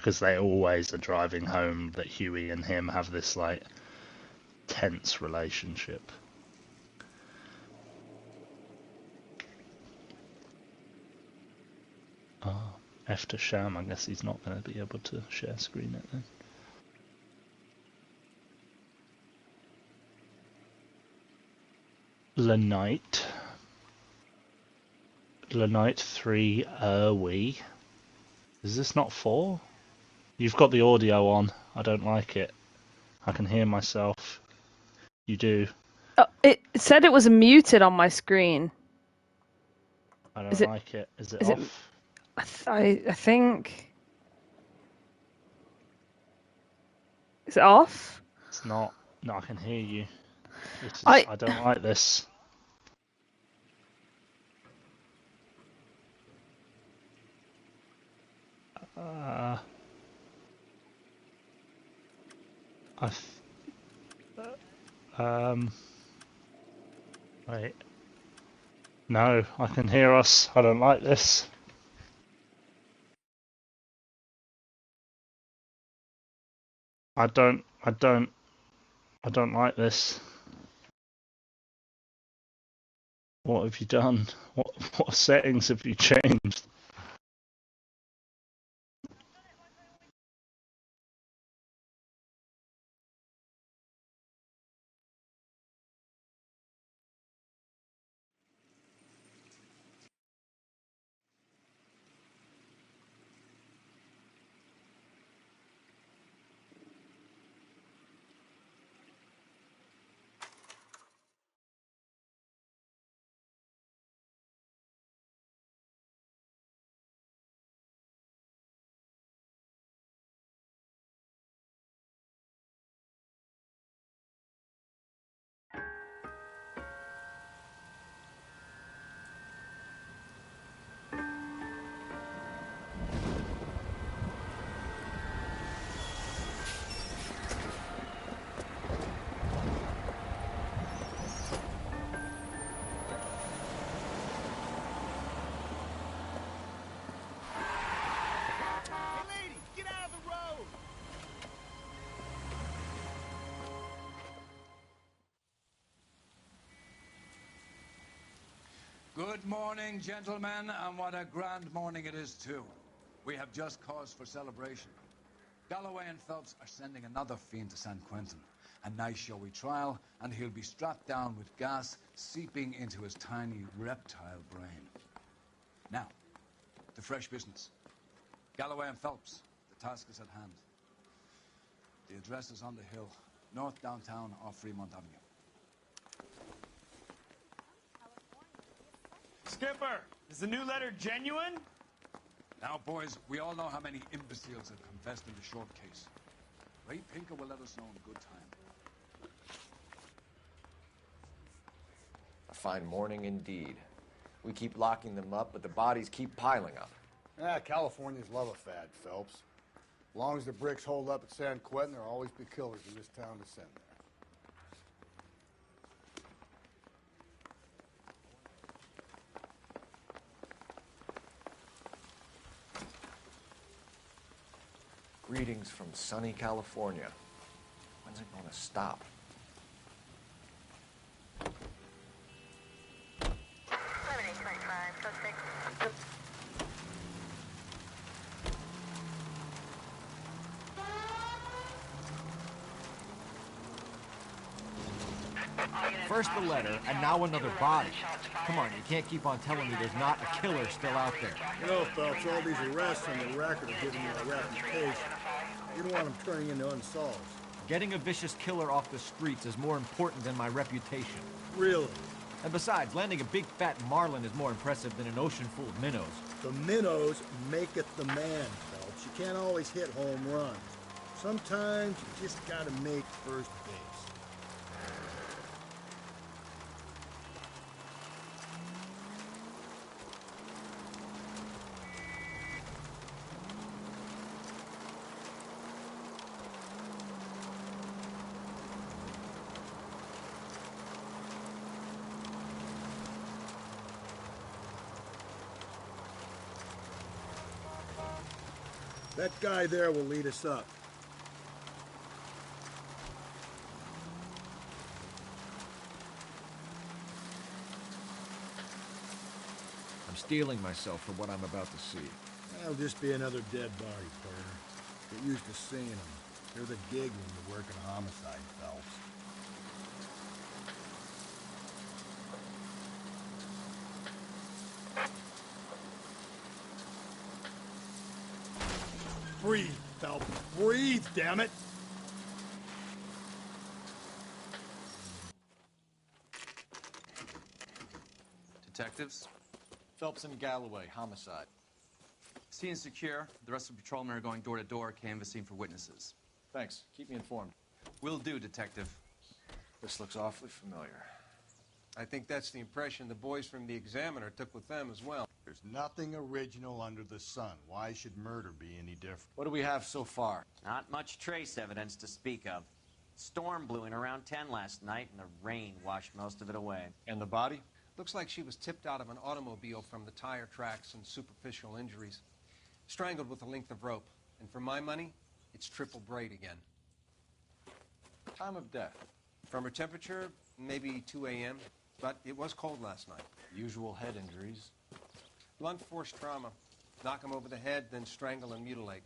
because they always are driving home that Huey and him have this like tense relationship. Oh, F to Sham, I guess he's not going to be able to share screen it then. Lenite 3 we. Is this not 4? You've got the audio on. I don't like it. I can hear myself. You do. Oh, it said it was muted on my screen. I don't like it. Is it off? I think. Is it off? It's not. No, I can hear you. I don't like this. Wait. No, I can hear us. I don't like this. I don't like this. What have you done? What settings have you changed? Good morning, gentlemen, and what a grand morning it is, too. We have just cause for celebration. Galloway and Phelps are sending another fiend to San Quentin. A nice showy trial, and he'll be strapped down with gas seeping into his tiny reptile brain. Now, to fresh business. Galloway and Phelps, the task is at hand. The address is on the hill, north downtown off Fremont Avenue. Skipper, is the new letter genuine? Now, boys, we all know how many imbeciles have confessed in the short case. Ray Pinker will let us know in good time. A fine morning indeed. We keep locking them up, but the bodies keep piling up. Californians love a fad, Phelps. As long as the bricks hold up at San Quentin, there'll always be killers in this town to send there. Greetings from sunny California. When's it going to stop? First the letter, and now another body. Come on, you can't keep on telling me there's not a killer still out there. No, Phelps, all these arrests on the record are giving you a reputation. You don't want them turning into unsolved. Getting a vicious killer off the streets is more important than my reputation. Really? And besides, landing a big fat marlin is more impressive than an ocean full of minnows. The minnows maketh the man, Phelps. You can't always hit home runs. Sometimes you just gotta make first base. That guy there will lead us up. I'm steeling myself for what I'm about to see. That'll just be another dead body, partner. Get used to seeing them. They're the gig when you work in homicide, Phelps. Breathe, Phelps. Breathe, damn it! Detectives? Phelps and Galloway, homicide. Scene is secure. The rest of the patrolmen are going door to door, canvassing for witnesses. Thanks. Keep me informed. Will do, Detective. This looks awfully familiar. I think that's the impression the boys from the Examiner took with them as well. There's nothing original under the sun. Why should murder be any different? What do we have so far? Not much trace evidence to speak of. Storm blew in around 10 last night, and the rain washed most of it away. And the body? Looks like she was tipped out of an automobile from the tire tracks and superficial injuries. Strangled with a length of rope. And for my money, it's triple braid again. Time of death? From her temperature, maybe 2 a.m., but it was cold last night. Usual head injuries. Blunt force trauma. Knock him over the head, then strangle and mutilate.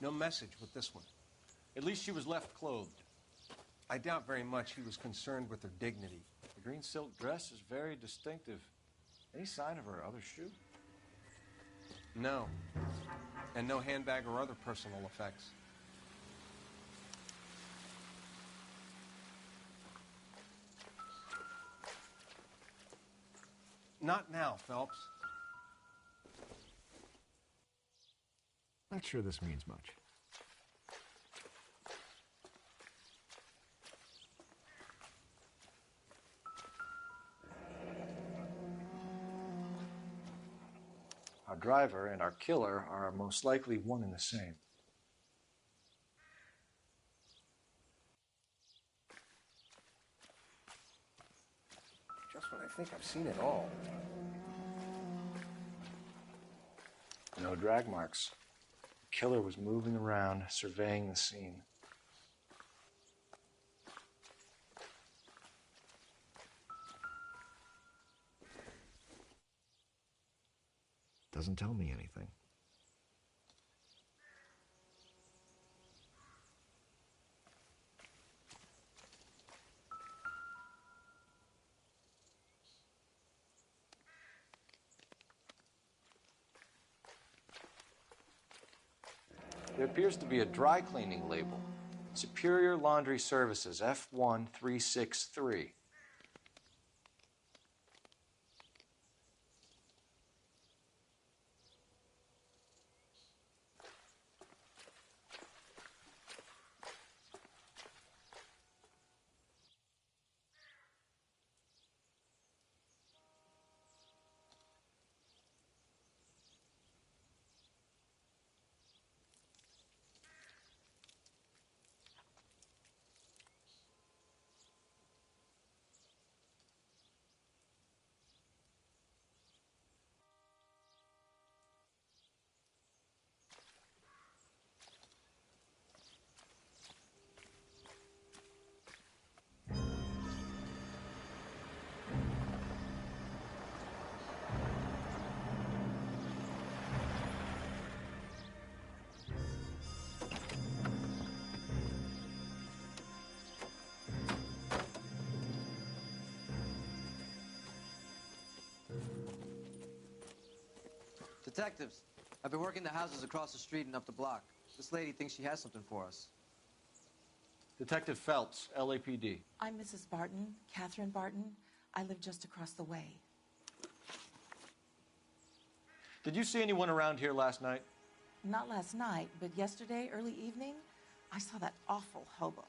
No message with this one. At least she was left clothed. I doubt very much he was concerned with her dignity. The green silk dress is very distinctive. Any sign of her other shoe? No. And no handbag or other personal effects. Not now, Phelps. Not sure this means much. Our driver and our killer are most likely one and the same. Just when I think I've seen it all. No drag marks. The killer was moving around, surveying the scene. Doesn't tell me anything. There appears to be a dry cleaning label. Superior Laundry Services, F1363. Detectives, I've been working the houses across the street and up the block. This lady thinks she has something for us. Detective Phelps, LAPD. I'm Mrs. Barton, Catherine Barton. I live just across the way. Did you see anyone around here last night? Not last night, but yesterday, early evening, I saw that awful hobo.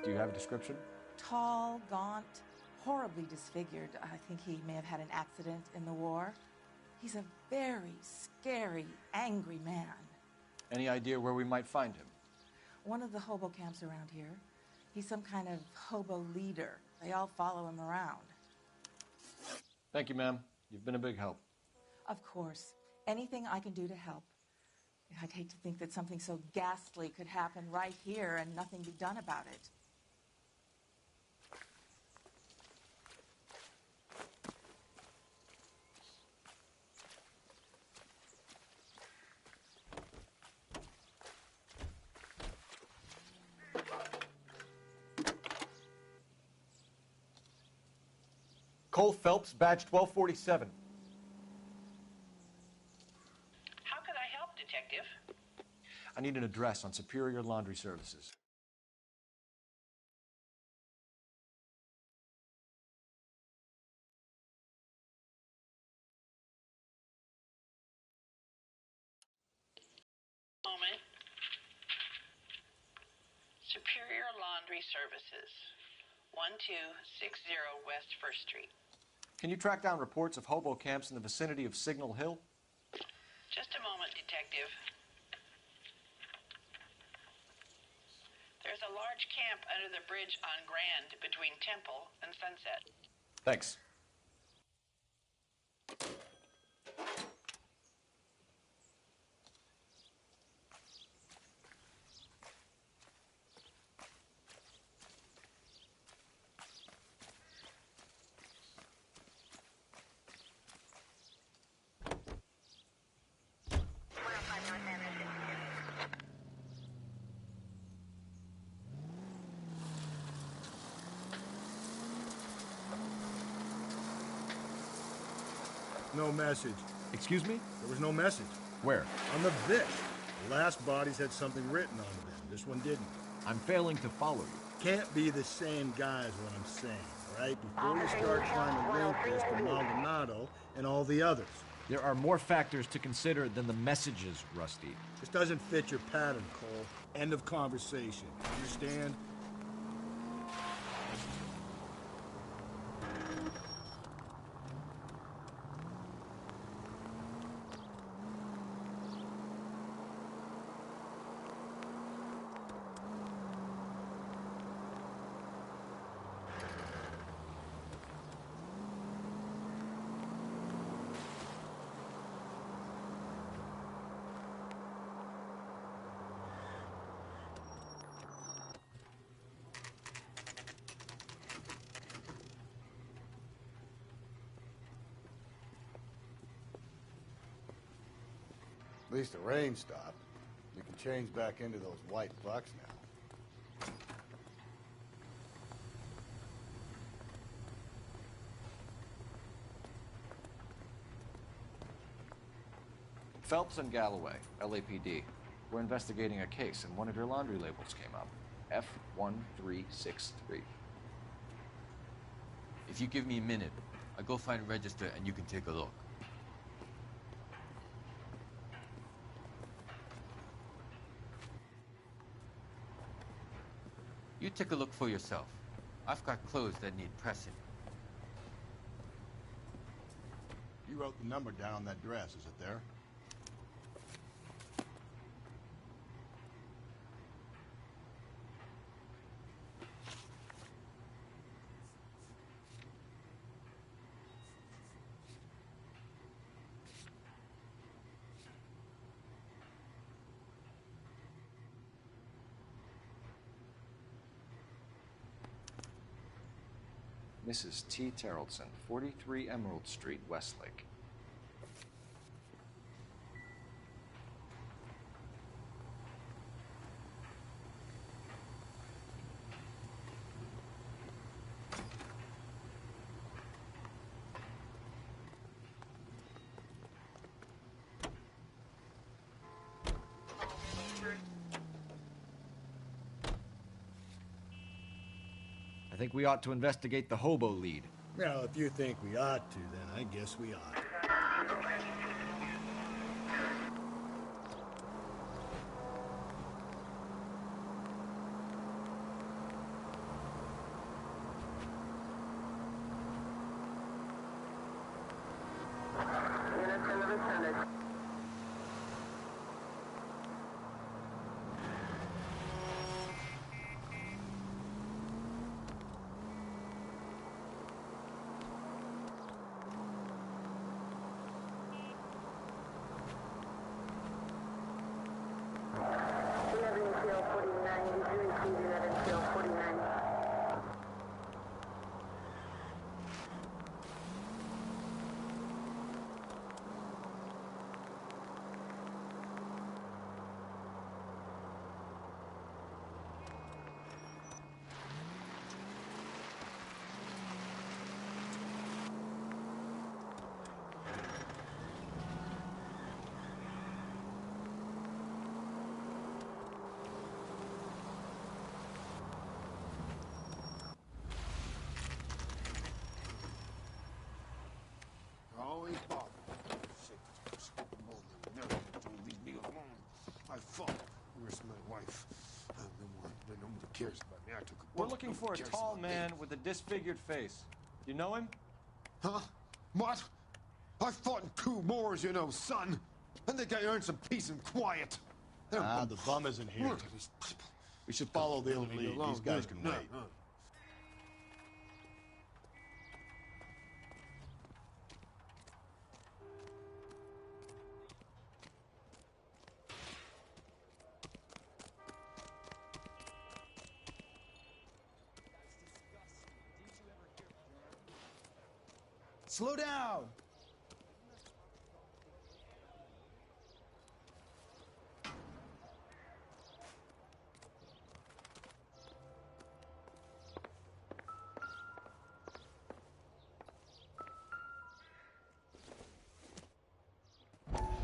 Do you have a description? Tall, gaunt, horribly disfigured. I think he may have had an accident in the war. He's a very scary, angry man. Any idea where we might find him? One of the hobo camps around here. He's some kind of hobo leader. They all follow him around. Thank you, ma'am. You've been a big help. Of course. Anything I can do to help. I'd hate to think that something so ghastly could happen right here and nothing be done about it. Cole Phelps, badge 1247. How could I help, Detective? I need an address on Superior Laundry Services. Moment. Superior Laundry Services, 1260 West 1st Street. Can you track down reports of hobo camps in the vicinity of Signal Hill? Just a moment, Detective. There's a large camp under the bridge on Grand between Temple and Sunset. Thanks. No message. Excuse me? There was no message. Where? On the Vic. The last bodies had something written on them. This one didn't. I'm failing to follow you. Can't be the same guy is what I'm saying, right? Before you start trying to link this to Maldonado and all the others. There are more factors to consider than the messages, Rusty. This doesn't fit your pattern, Cole. End of conversation. Understand? At least the rain stopped. We can change back into those white bucks now. Phelps and Galloway, LAPD. We're investigating a case, and one of your laundry labels came up. F1363. If you give me a minute, I'll go find a register and you can take a look. You take a look for yourself. I've got clothes that need pressing. You wrote the number down on that dress, is it there? Mrs. T. Terrellson, 43 Emerald Street, Westlake. I think we ought to investigate the hobo lead. Well, if you think we ought to, then I guess we ought. Always bother. Leave me alone. I fought. Where's my wife? Nobody cares about me. I took a We're looking for a tall man with a disfigured face. You know him? Huh? What? I fought in 2 wars, you know, son. I think I earned some peace and quiet. The bum isn't here. We should follow the lead. These guys can wait. Slow down!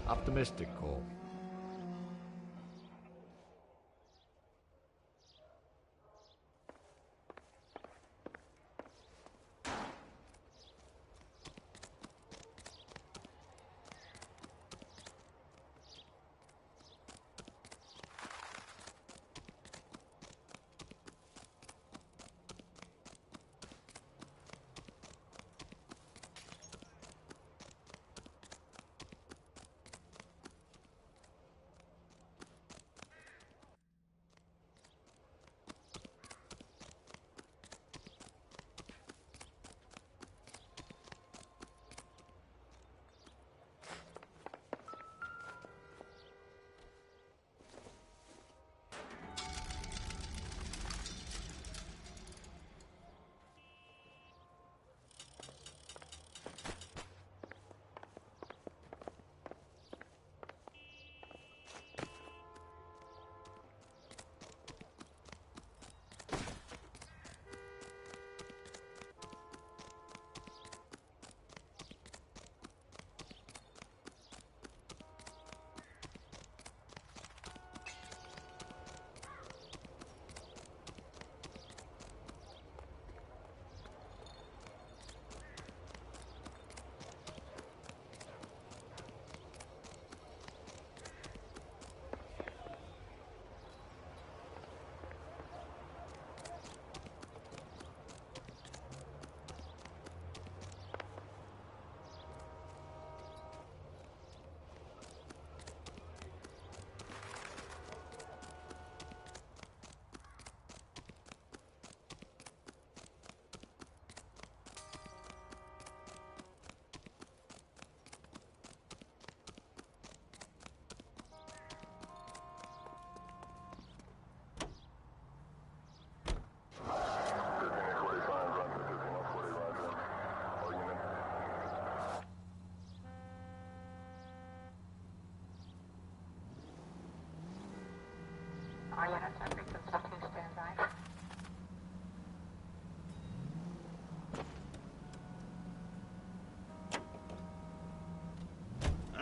Optimistic, Cole.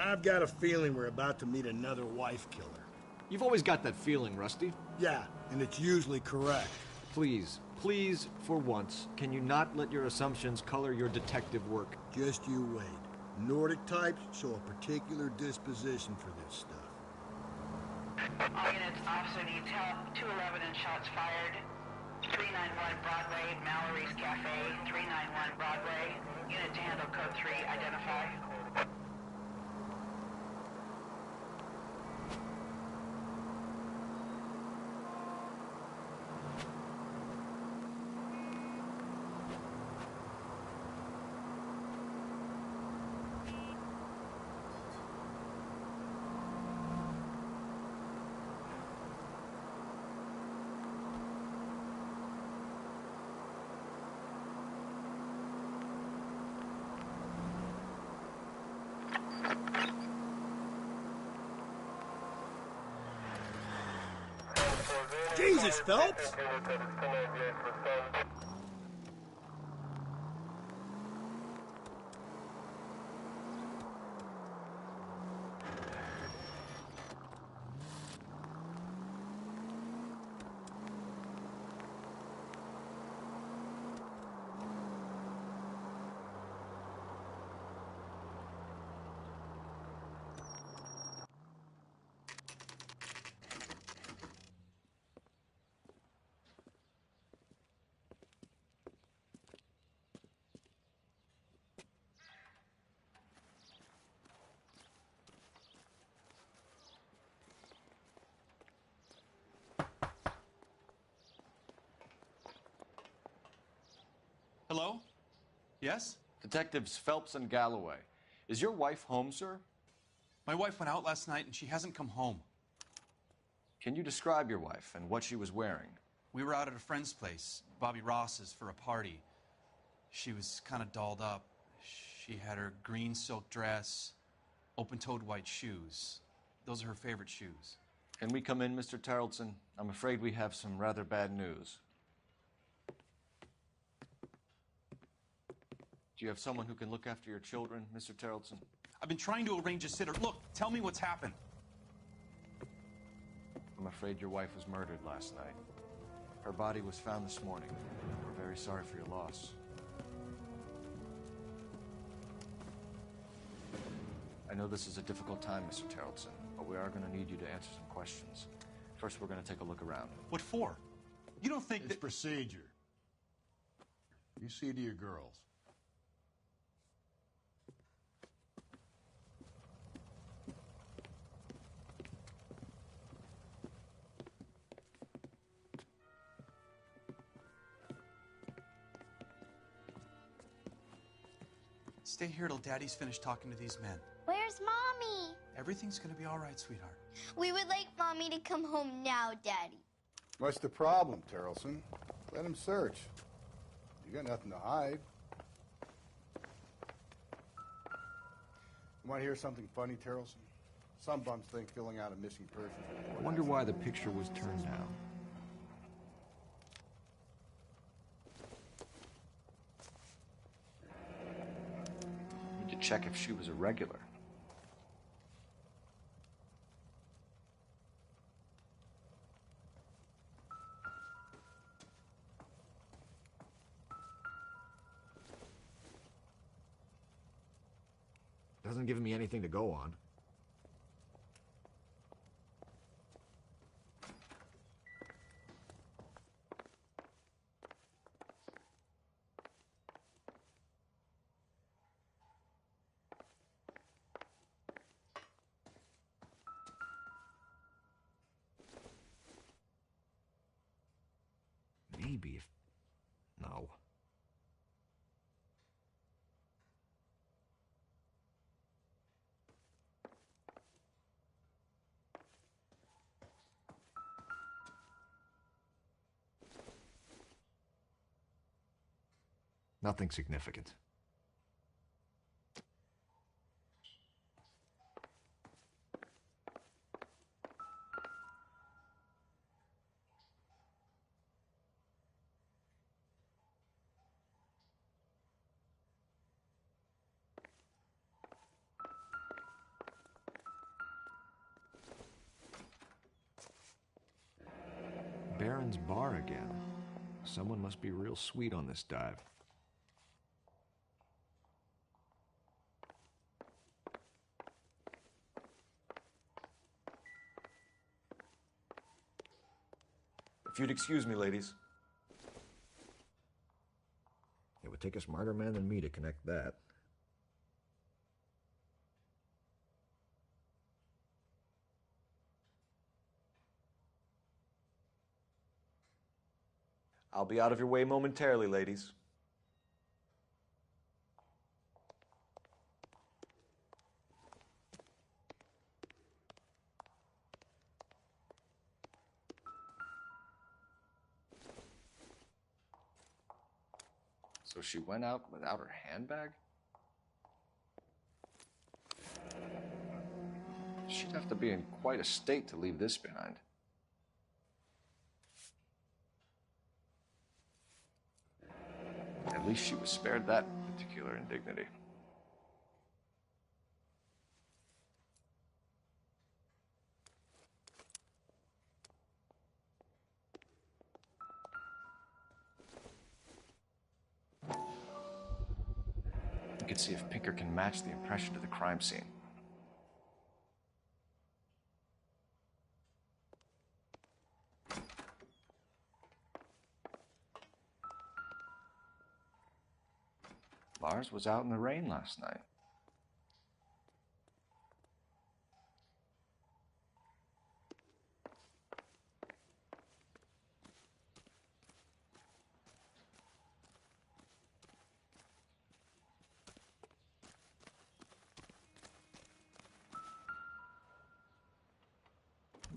I've got a feeling we're about to meet another wife killer. You've always got that feeling, Rusty. Yeah, and it's usually correct. Please, please, for once, can you not let your assumptions color your detective work? Just you wait. Nordic types show a particular disposition for this stuff. All units, officer detail, 211 and shots fired. 391 Broadway, Mallory's Cafe, 391 Broadway. Unit to handle code 3, identify. Jesus, Phelps! Hello? Yes? Detectives Phelps and Galloway. Is your wife home, sir? My wife went out last night and she hasn't come home. Can you describe your wife and what she was wearing? We were out at a friend's place, Bobby Ross's, for a party. She was kind of dolled up. She had her green silk dress, open-toed white shoes. Those are her favorite shoes. Can we come in, Mr. Tarleton? I'm afraid we have some rather bad news. Do you have someone who can look after your children, Mr. Tarleton? I've been trying to arrange a sitter. Look, tell me what's happened. I'm afraid your wife was murdered last night. Her body was found this morning. We're very sorry for your loss. I know this is a difficult time, Mr. Tarleton, but we are going to need you to answer some questions. First, we're going to take a look around. What for? You don't think It's procedure. You see to your girls. Stay here till Daddy's finished talking to these men. Where's Mommy? Everything's gonna be all right, sweetheart. We would like Mommy to come home now, Daddy. What's the problem, Tarleton? Let him search. You got nothing to hide. You want to hear something funny, Tarleton? Some bums think filling out a missing persons report. I wonder why the picture was turned down. Need to check if she was a regular. Doesn't give me anything to go on. Maybe if... No. Nothing significant. Baron's bar again. Someone must be real sweet on this dive. If you'd excuse me, ladies. It would take a smarter man than me to connect that. I'll be out of your way momentarily, ladies. So she went out without her handbag? She'd have to be in quite a state to leave this behind. At least she was spared that particular indignity. We can see if Pinker can match the impression to the crime scene. Lars was out in the rain last night.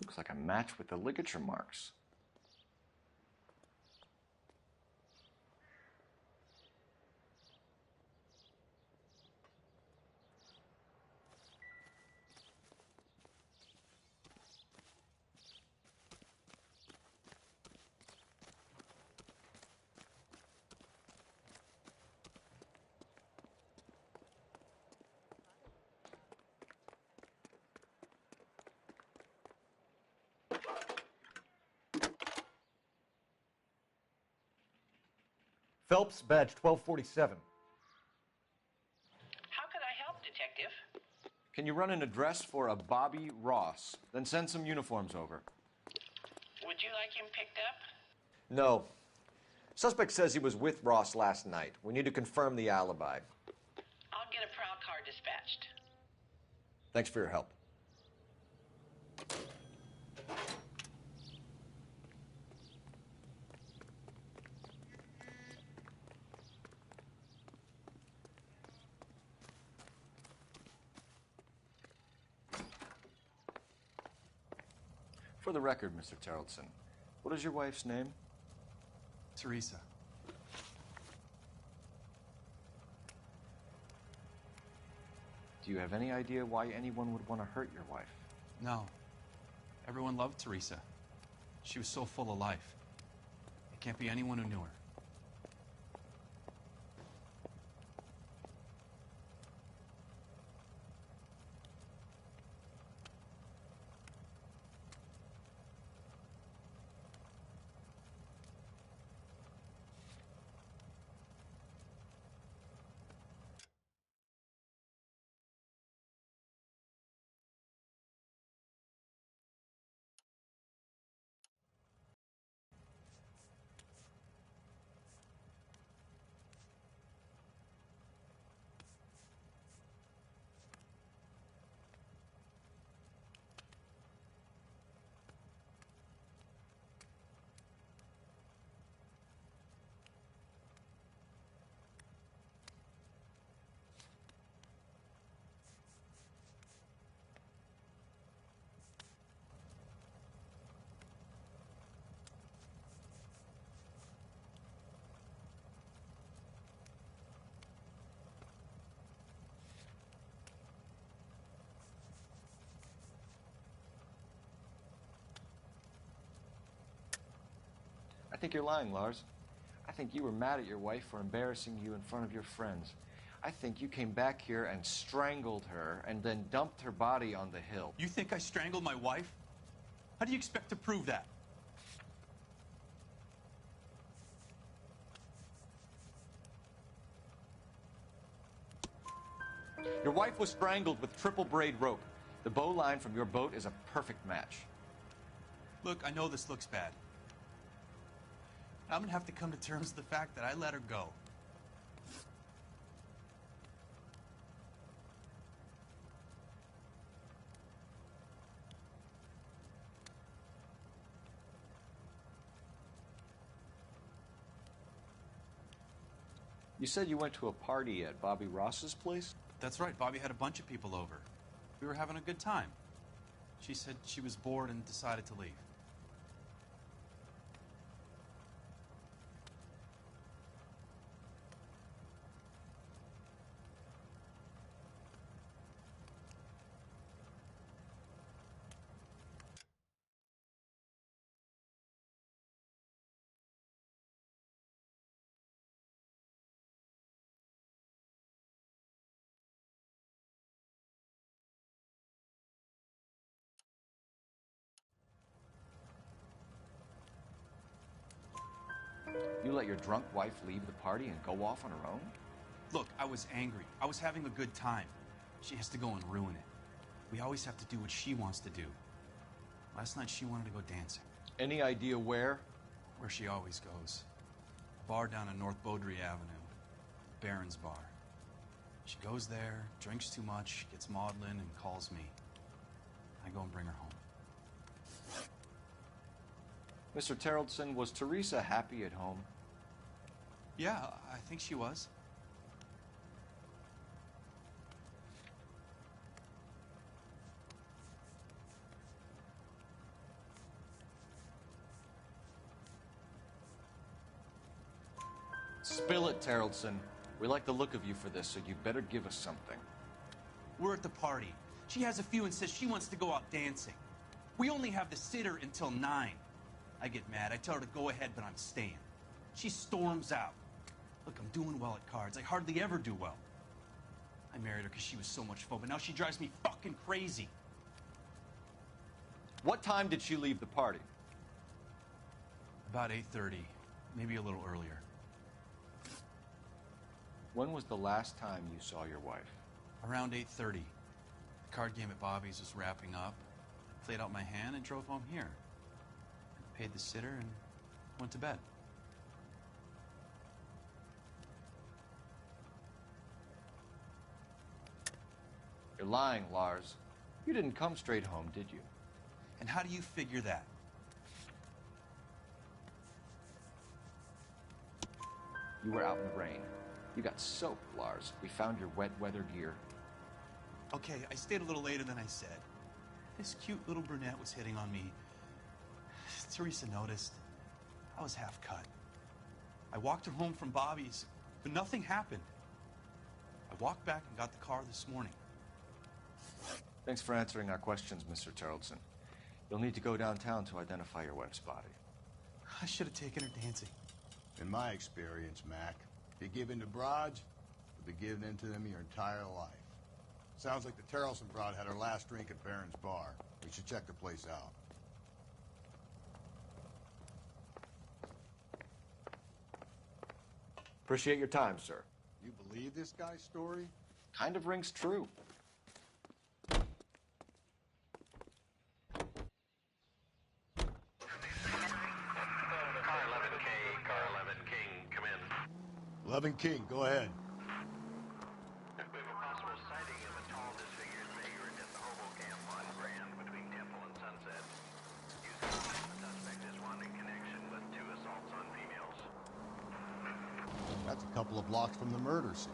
Looks like a match with the ligature marks. Phelps, badge 1247. How could I help, Detective? Can you run an address for a Bobby Ross? Then send some uniforms over. Would you like him picked up? No. Suspect says he was with Ross last night. We need to confirm the alibi. I'll get a prowl car dispatched. Thanks for your help. For the record, Mr. Terrelson, what is your wife's name? Teresa. Do you have any idea why anyone would want to hurt your wife? No. Everyone loved Teresa. She was so full of life. It can't be anyone who knew her. I think you're lying, Lars. I think you were mad at your wife for embarrassing you in front of your friends. I think you came back here and strangled her and then dumped her body on the hill. You think I strangled my wife? How do you expect to prove that? Your wife was strangled with triple braid rope. The bow line from your boat is a perfect match. Look, I know this looks bad. I'm gonna have to come to terms with the fact that I let her go. You said you went to a party at Bobby Ross's place? That's right, Bobby had a bunch of people over. We were having a good time. She said she was bored and decided to leave. You let your drunk wife leave the party and go off on her own? Look, I was angry. I was having a good time. She has to go and ruin it. We always have to do what she wants to do. Last night she wanted to go dancing. Any idea where? Where she always goes. A bar down on North Beaudry Avenue. Baron's Bar. She goes there, drinks too much, gets maudlin, and calls me. I go and bring her home. Mr. Terrelson, was Teresa happy at home? Yeah, I think she was. Spill it, Terrelson. We like the look of you for this, so you better give us something. We're at the party. She has a few and says she wants to go out dancing. We only have the sitter until 9. I get mad. I tell her to go ahead, but I'm staying. She storms out. Look, I'm doing well at cards. I hardly ever do well. I married her because she was so much fun, but now she drives me fucking crazy. What time did she leave the party? About 8:30, maybe a little earlier. When was the last time you saw your wife? Around 8:30. The card game at Bobby's was wrapping up. I played out my hand and drove home here. I paid the sitter and went to bed. You're lying, Lars. You didn't come straight home, did you? And how do you figure that? You were out in the rain. You got soaked, Lars. We found your wet weather gear. Okay, I stayed a little later than I said. This cute little brunette was hitting on me. Teresa noticed. I was half cut. I walked her home from Bobby's, but nothing happened. I walked back and got the car this morning. Thanks for answering our questions, Mr. Terrelson. You'll need to go downtown to identify your wife's body. I should have taken her dancing. In my experience, Mac, if you give in to broads, you'll be giving in to them your entire life. Sounds like the Terrelson broad had her last drink at Baron's Bar. We should check the place out. Appreciate your time, sir. You believe this guy's story? Kind of rings true. Car 11K, Car 11 King, come in. 11 King, go ahead. We have a possible sighting of a tall, disfigured vagrant at the Hoboken on Grand between Temple and Sunset. You suspect the suspect is wanting connection with 2 assaults on females. That's a couple of blocks from the murder scene.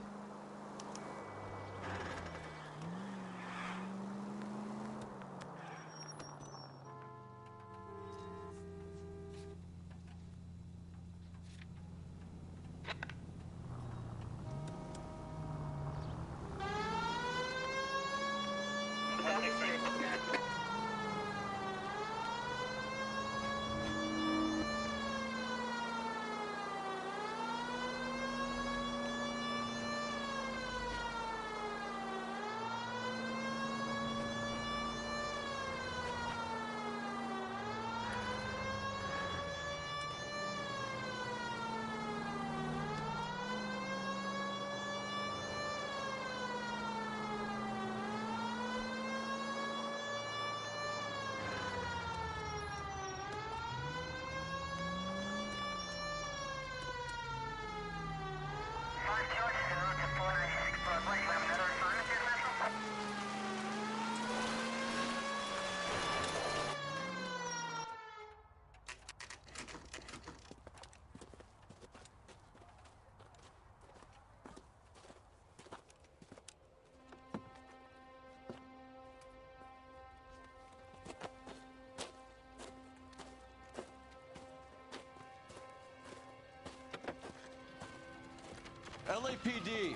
LAPD,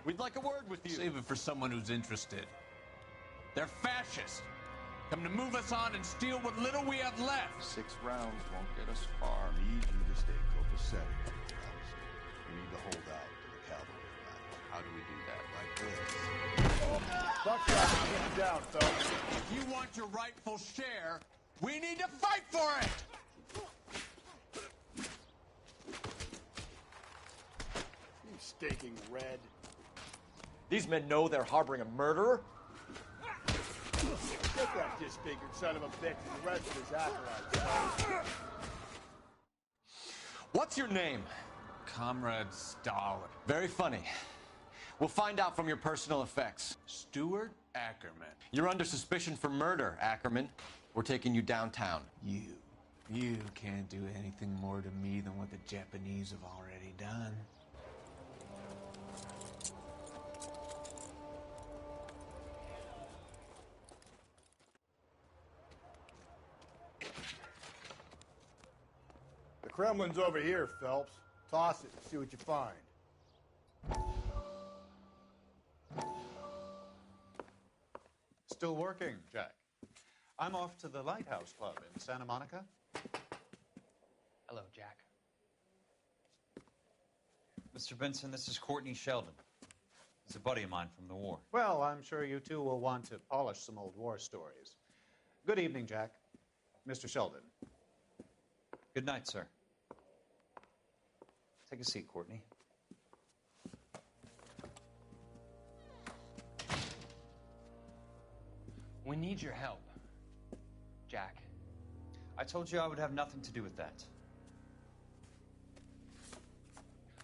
we'd like a word with you. Save it for someone who's interested. They're fascists. Come to move us on and steal what little we have left. 6 rounds won't get us far. I need you to stay copacetic. We need to hold out to the cavalry line. How do we do that? Like this. Buckshot, get him down, fellas. If you want your rightful share, we need to fight for it! stinking red. These men know they're harboring a murderer? Get that disfigured son of a bitch and the rest of his acolytes. What's your name? Comrade Stalin. Very funny. We'll find out from your personal effects. Stuart Ackerman. You're under suspicion for murder, Ackerman. We're taking you downtown. You can't do anything more to me than what the Japanese have already done. The Kremlin's over here, Phelps. Toss it and see what you find. Still working, Jack. I'm off to the Lighthouse Club in Santa Monica. Hello, Jack. Mr. Benson, this is Courtney Sheldon. He's a buddy of mine from the war. Well, I'm sure you two will want to polish some old war stories. Good evening, Jack. Mr. Sheldon. Good night, sir. Take a seat, Courtney. We need your help, Jack. I told you I would have nothing to do with that.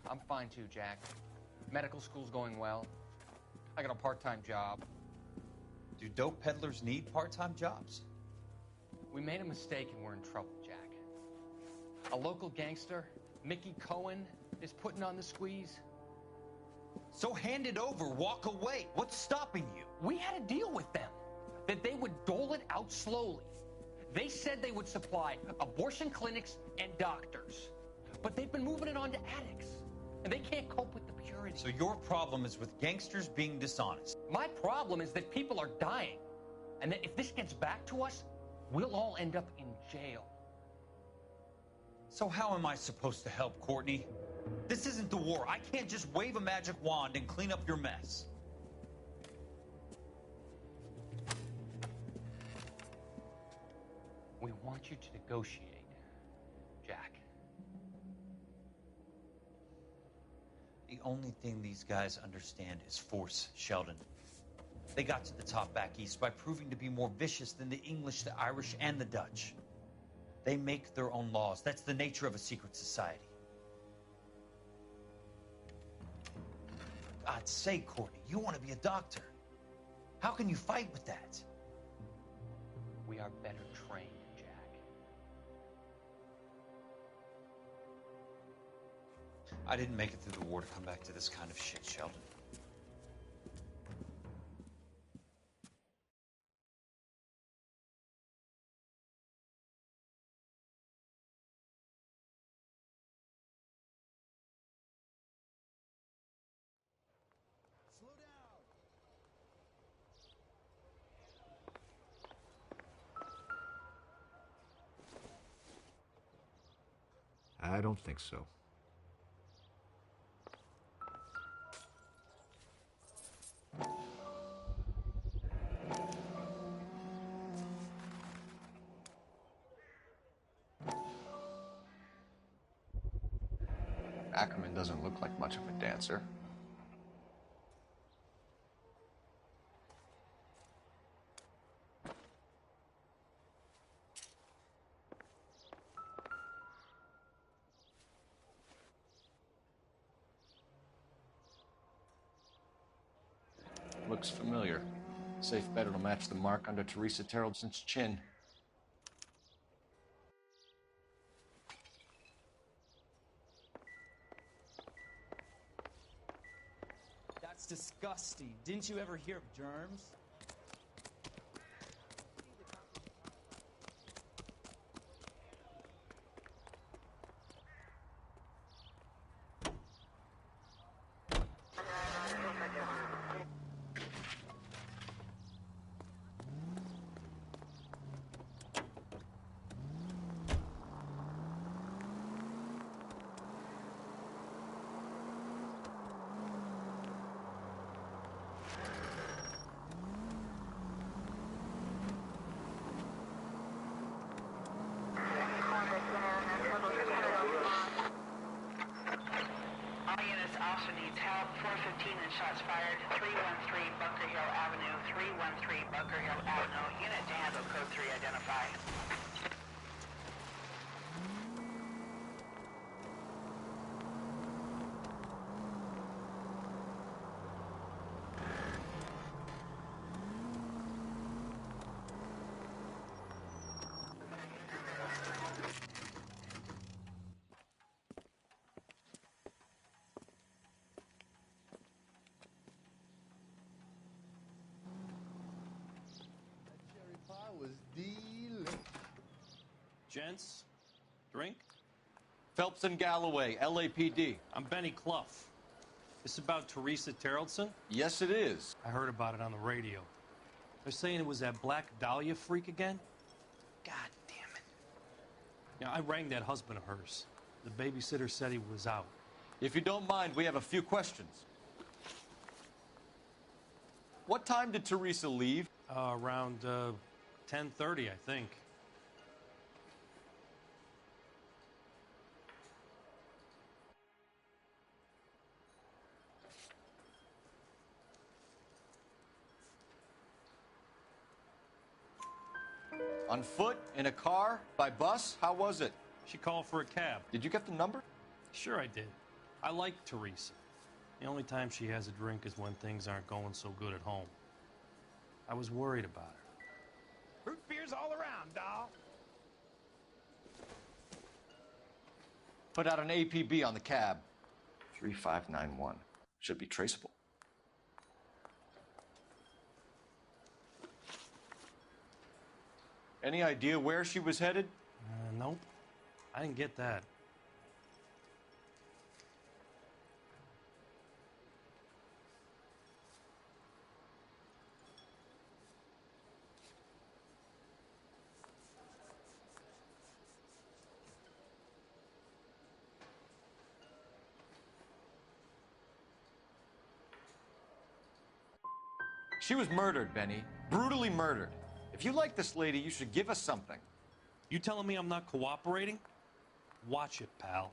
I'm fine too, Jack. Medical school's going well. I got a part-time job. Do dope peddlers need part-time jobs? We made a mistake and we're in trouble, Jack. A local gangster, Mickey Cohen, is putting on the squeeze. So hand it over, walk away. What's stopping you? We had a deal with them that they would dole it out slowly. They said they would supply abortion clinics and doctors, but they've been moving it on to addicts, and they can't cope with the purity. So your problem is with gangsters being dishonest. My problem is that people are dying, and that if this gets back to us, we'll all end up in jail. So how am I supposed to help, Courtney? This isn't the war. I can't just wave a magic wand and clean up your mess. We want you to negotiate, Jack. The only thing these guys understand is force, Sheldon. They got to the top back east by proving to be more vicious than the English, the Irish, and the Dutch. They make their own laws. That's the nature of a secret society. For God's sake, Courtney, you want to be a doctor. How can you fight with that? We are better trained, Jack. I didn't make it through the war to come back to this kind of shit, Sheldon. I don't think so. Ackerman doesn't look like much of a dancer. Looks familiar. Safe bet it'll match the mark under Teresa Terrelson's chin. That's disgusting. Didn't you ever hear of germs? officer needs help. 415 and shots fired. 313 Bunker Hill Avenue. 313 Bunker Hill Avenue. Unit to handle code 3 identify. Was delicious. Gents, drink? Phelps and Galloway, LAPD. I'm Benny Clough. This about Teresa Terrellson? Yes, it is. I heard about it on the radio. They're saying it was that Black Dahlia freak again? God damn it. Yeah, I rang that husband of hers. The babysitter said he was out. If you don't mind, we have a few questions. What time did Teresa leave? Around 10:30, I think. On foot? In a car? By bus? How was it? She called for a cab. Did you get the number? Sure I did. I like Teresa. The only time she has a drink is when things aren't going so good at home. I was worried about her. Root beers all around, doll. Put out an APB on the cab. 3591. Should be traceable. Any idea where she was headed? Nope. I didn't get that. She was murdered, Benny. Brutally murdered. If you like this lady, you should give us something. You telling me I'm not cooperating? Watch it, pal.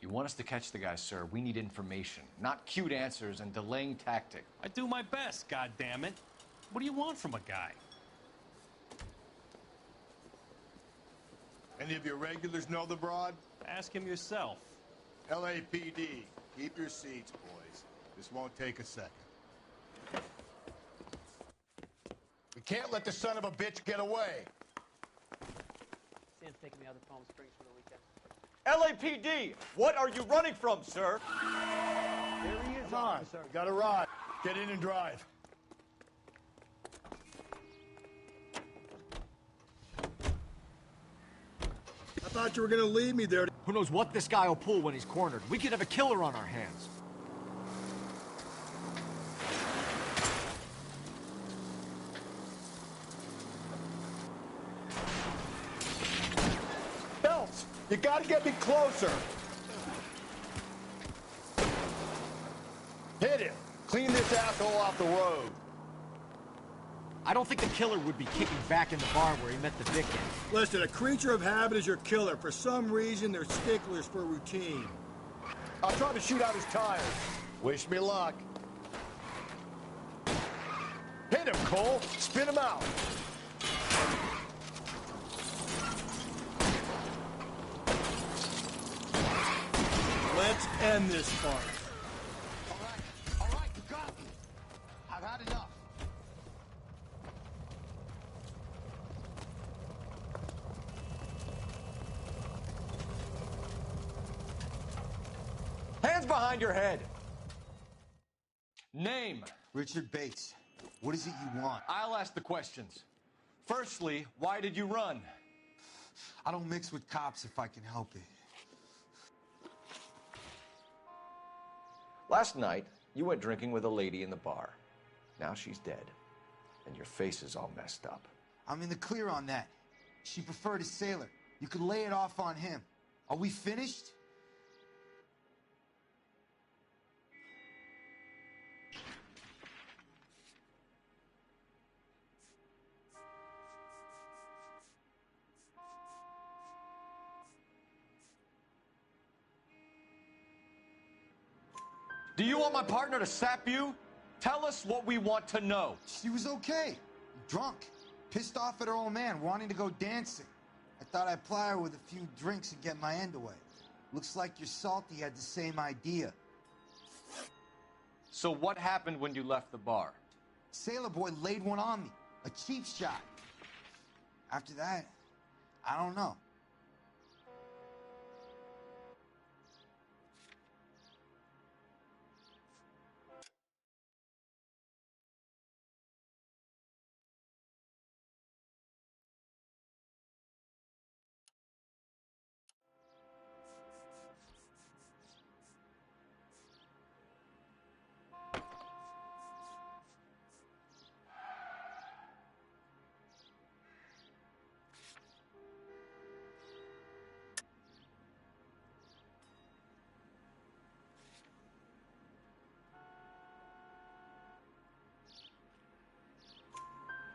You want us to catch the guy, sir. We need information, not cute answers and delaying tactic. I do my best, goddammit. What do you want from a guy? Any of your regulars know the broad? Ask him yourself. LAPD, keep your seats, boys. This won't take a second. We can't let the son of a bitch get away. Sam's taking me out to Palm Springs for the weekend. LAPD, what are you running from, sir? There he is, officer. Got a ride. Get in and drive. I thought you were gonna leave me there. Who knows what this guy will pull when he's cornered? We could have a killer on our hands. Phelps, you gotta get me closer. Hit him. Clean this asshole off the road. I don't think the killer would be kicking back in the barn where he met the victim. Listen, a creature of habit is your killer. For some reason, they're sticklers for routine. I'll try to shoot out his tires. Wish me luck. Hit him, Cole. Spin him out. Let's end this farce. All right, you got me. I've had enough. Hands behind your head. Name. Richard Bates. What is it you want? I'll ask the questions. Firstly, why did you run? I don't mix with cops if I can help it. Last night, you went drinking with a lady in the bar. Now she's dead, and your face is all messed up. I'm in the clear on that. She preferred a sailor. You could lay it off on him. Are we finished? Do you want my partner to sap you? Tell us what we want to know. She was okay. Drunk. Pissed off at her old man, wanting to go dancing. I thought I'd ply her with a few drinks and get my end away. Looks like your Salty had the same idea. So what happened when you left the bar? Sailor Boy laid one on me. A cheap shot. After that, I don't know.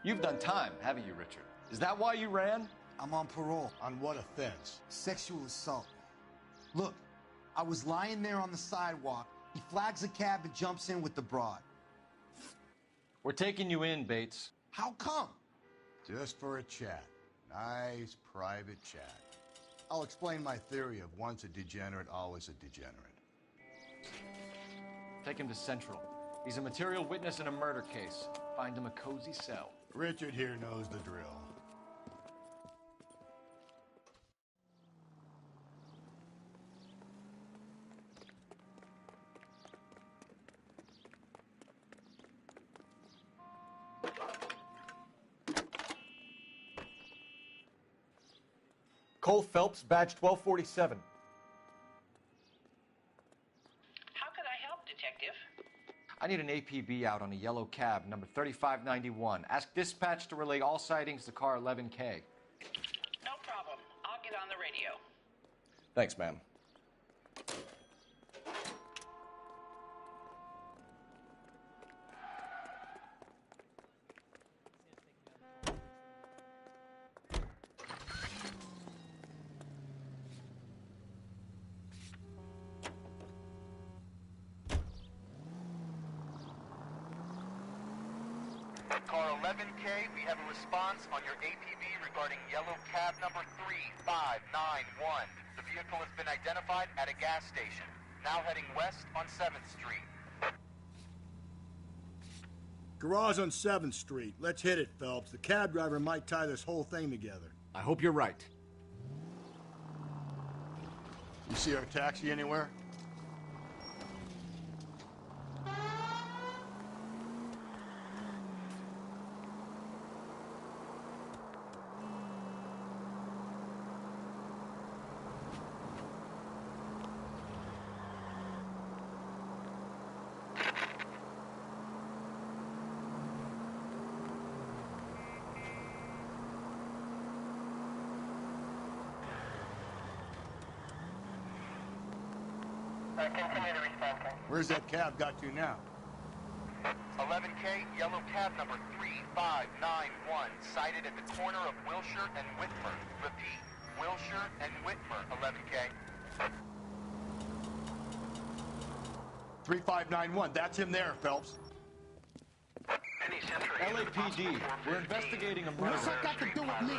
You've done time, haven't you, Richard? Is that why you ran? I'm on parole. On what offense? Sexual assault. Look, I was lying there on the sidewalk. He flags a cab and jumps in with the broad. We're taking you in, Bates. How come? Just for a chat. Nice private chat. I'll explain my theory of once a degenerate, always a degenerate. Take him to Central. He's a material witness in a murder case. Find him a cozy cell. Richard here knows the drill. Cole Phelps, badge 1247. How can I help, Detective? I need an APB out on a yellow cab, number 3591. Ask dispatch to relay all sightings to car 11K. No problem. I'll get on the radio. Thanks, ma'am. Car 11K, we have a response on your APB regarding yellow cab number 3591. The vehicle has been identified at a gas station, now heading west on 7th Street. Garage on 7th Street. Let's hit it, Phelps. The cab driver might tie this whole thing together. I hope you're right. You see our taxi anywhere? Continue to respond, Ken. Where's that cab got to now? 11K, yellow cab number 3591, sighted at the corner of Wilshire and Whitmer. Repeat, Wilshire and Whitmer, 11K. 3591, that's him there, Phelps. LAPD, we're investigating a murder. What's that got to do with me?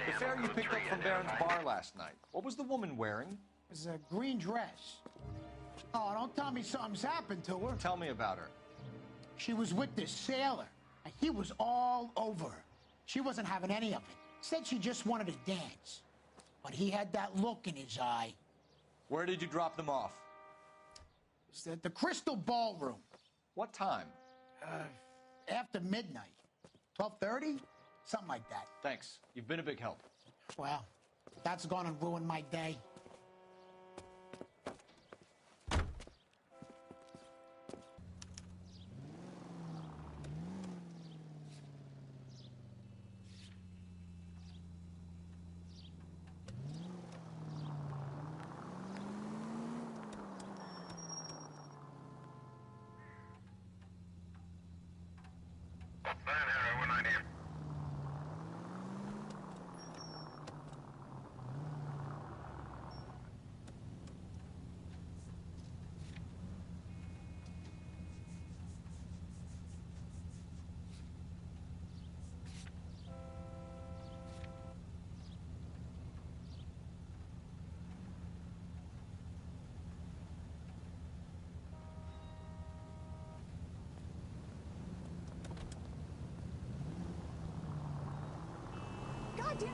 The fare you picked up from Barron's bar last night. What was the woman wearing? It was a green dress. Oh, don't tell me something's happened to her. Tell me about her. She was with this sailor, and he was all over her. She wasn't having any of it. Said she just wanted to dance. But he had that look in his eye. Where did you drop them off? It was at the Crystal Ballroom. What time? After midnight. 12:30? Something like that. Thanks. You've been a big help. Well, that's gone and ruined my day. goddamn...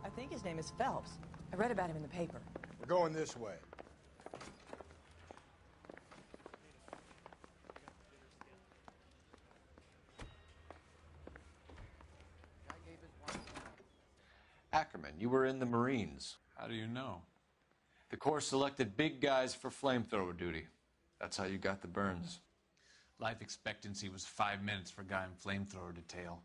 I think his name is Phelps. I read about him in the paper. We're going this way. Ackerman, you were in the Marines. How do you know? The Corps selected big guys for flamethrower duty. That's how you got the burns. Life expectancy was 5 minutes for a guy in flamethrower detail.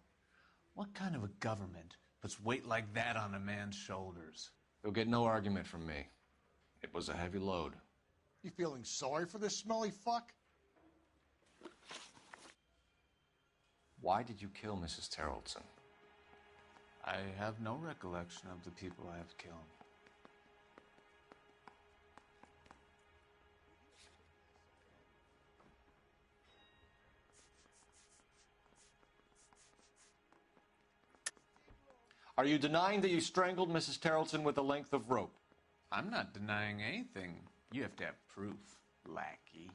What kind of a government puts weight like that on a man's shoulders? You'll get no argument from me. It was a heavy load. You feeling sorry for this smelly fuck? Why did you kill Mrs. Terrelson? I have no recollection of the people I have killed. Are you denying that you strangled Mrs. Terrelson with a length of rope? I'm not denying anything. You have to have proof, lackey.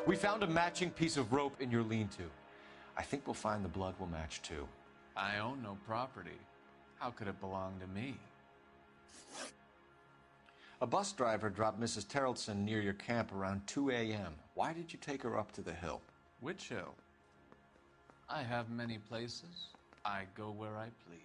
We found a matching piece of rope in your lean-to. I think we'll find the blood will match too. I own no property. How could it belong to me? A bus driver dropped Mrs. Terrelson near your camp around 2 a.m. Why did you take her up to the hill? Which hill? I have many places. I go where I please.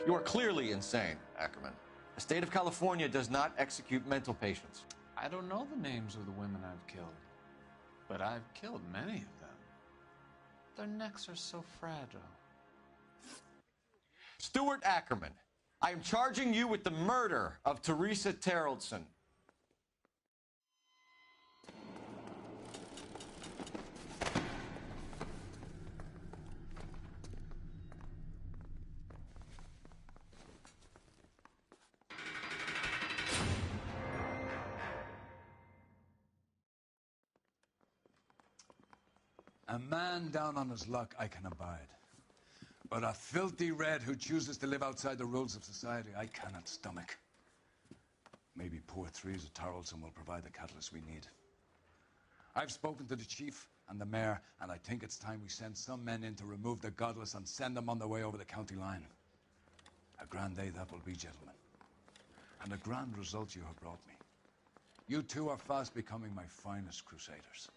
You are clearly insane, Ackerman. The state of California does not execute mental patients. I don't know the names of the women I've killed, but I've killed many of them. Their necks are so fragile. Stuart Ackerman, I am charging you with the murder of Teresa Terrelson. A man down on his luck I can abide. But a filthy red who chooses to live outside the rules of society, I cannot stomach. Maybe poor Teresa Terrelson will provide the catalyst we need. I've spoken to the chief and the mayor, and I think it's time we send some men in to remove the godless and send them on their way over the county line. A grand day that will be, gentlemen. And a grand result you have brought me. You two are fast becoming my finest crusaders.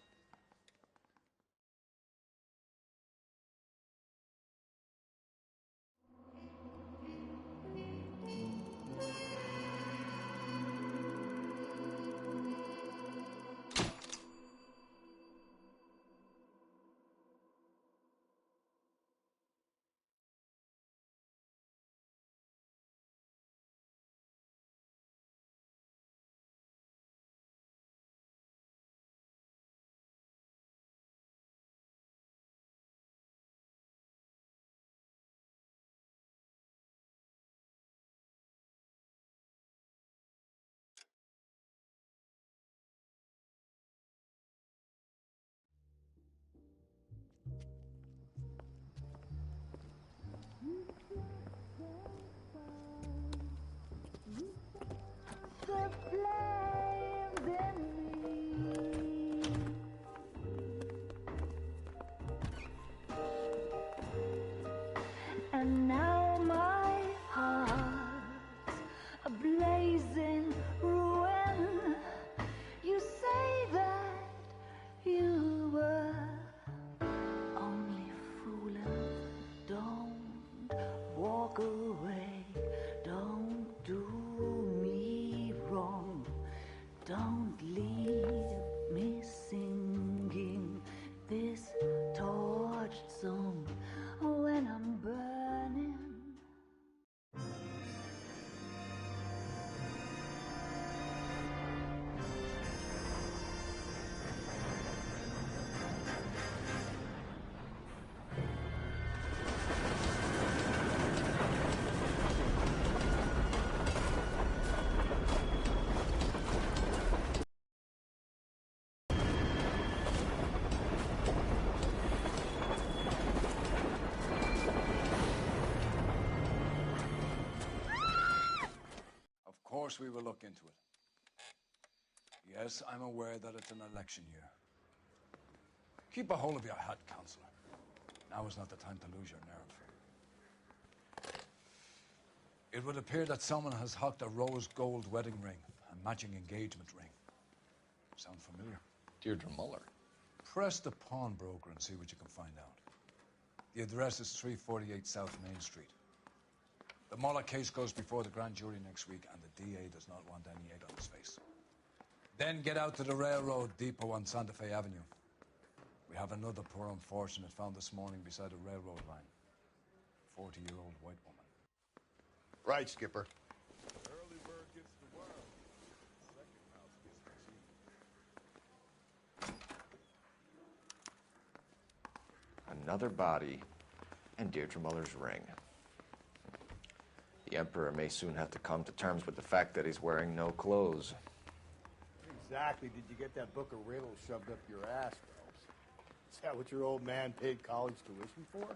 The flames in me. And now my heart's a blazing ruin. You say that you were only fooling. Don't walk away. Don't do me wrong. Don't leave me singing this torched song when I'm burning. Of course we will look into it. Yes, I'm aware that it's an election year. Keep a hold of your hat, Counselor. Now is not the time to lose your nerve. It would appear that someone has hocked a rose gold wedding ring, a matching engagement ring. Sound familiar? Deirdre Muller. Press the pawnbroker and see what you can find out. The address is 348 South Main Street. The Muller case goes before the grand jury next week, and the DA does not want any egg on his face. Then get out to the railroad depot on Santa Fe Avenue. We have another poor unfortunate found this morning beside a railroad line. 40-year-old white woman. Right, Skipper. Early bird gets the world. Second mouse gets the cheese. Another body and Deirdre Muller's ring. The Emperor may soon have to come to terms with the fact that he's wearing no clothes. Exactly did you get that book of riddles shoved up your ass, Phelps? Is that what your old man paid college tuition for?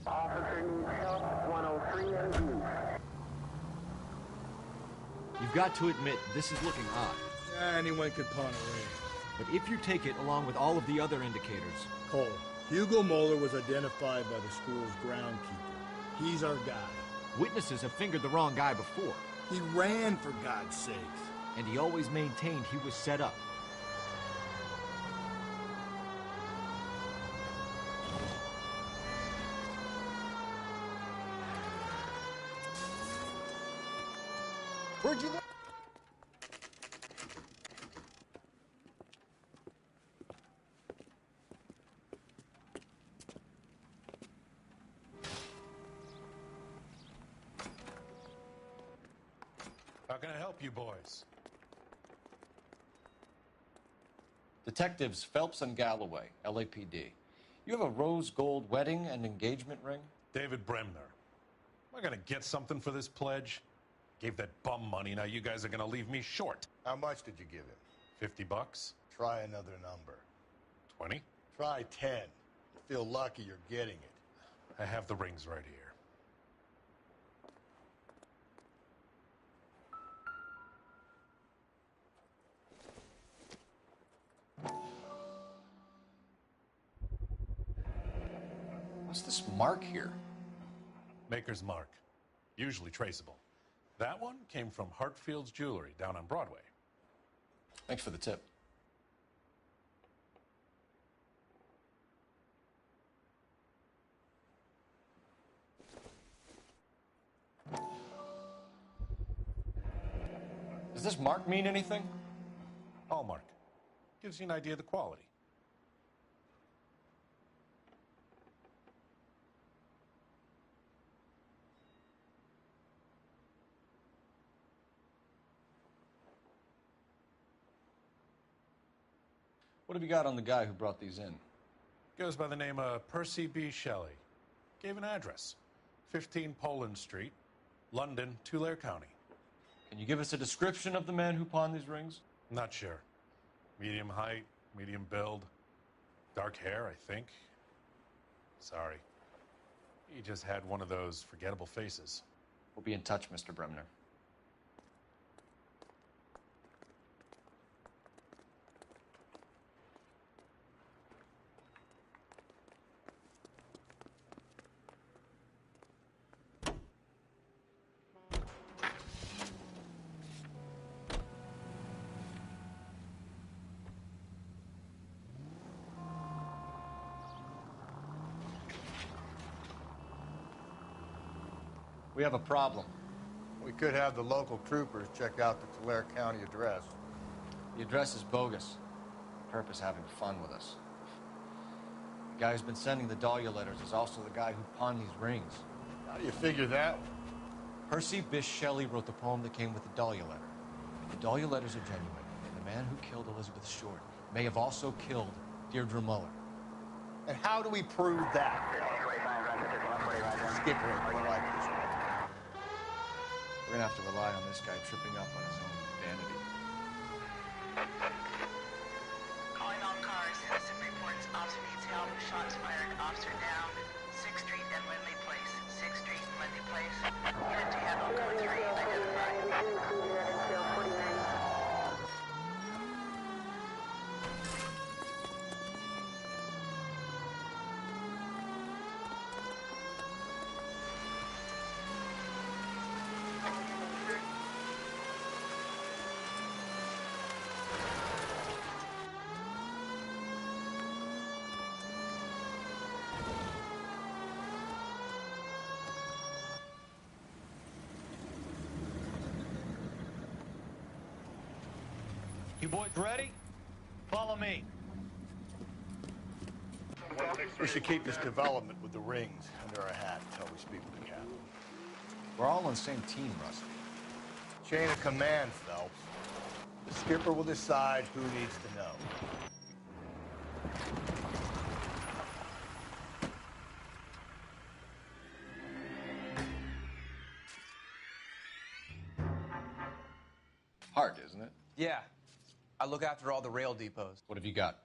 Officer needs help, 103 and view. You've got to admit, this is looking odd. Anyone could pawn a ring. But if you take it along with all of the other indicators... Cole, Hugo Moeller was identified by the school's groundkeeper. He's our guy. Witnesses have fingered the wrong guy before. He ran, for God's sakes. And he always maintained he was set up. Where'd you look? How can I help you boys? Detectives Phelps and Galloway, LAPD. You have a rose gold wedding and engagement ring? David Bremner. Am I going to get something for this pledge? Gave that bum money, now you guys are going to leave me short. How much did you give him? $50? Try another number. 20? Try 10. You feel lucky you're getting it. I have the rings right here. What's this mark here? Maker's mark. Usually traceable. That one came from Hartfield's Jewelry down on Broadway. Thanks for the tip. Does this mark mean anything? Hallmark. Gives you an idea of the quality. What have you got on the guy who brought these in? Goes by the name of Percy B. Shelley. Gave an address. 15 Poland Street, London, Tulare County. Can you give us a description of the man who pawned these rings? Not sure. Medium height, medium build. Dark hair, I think. Sorry. He just had one of those forgettable faces. We'll be in touch, Mr. Bremner. We have a problem. We could have the local troopers check out the Tulare County address. The address is bogus. The purpose having fun with us. The guy who's been sending the Dahlia letters is also the guy who pawned these rings. How do you figure that? Percy Bysshe Shelley wrote the poem that came with the Dahlia letter. The Dahlia letters are genuine, and the man who killed Elizabeth Short may have also killed Deirdre Muller. And how do we prove that? Skip it. What do I do? We're gonna have to rely on this guy tripping up on his own vanity. Calling all cars. Citizen reports officer needs help. Shots fired. Officer down. 6th Street and Lindley Place. 6th Street and Lindley Place. Unit to handle code 3. Identified. You boys ready? Follow me. We should keep this development with the rings under our hat until we speak with the captain. We're all on the same team, Rusty. Chain of command, Phelps. The skipper will decide who needs to know. Hard, isn't it? Yeah. I look after all the rail depots. What have you got?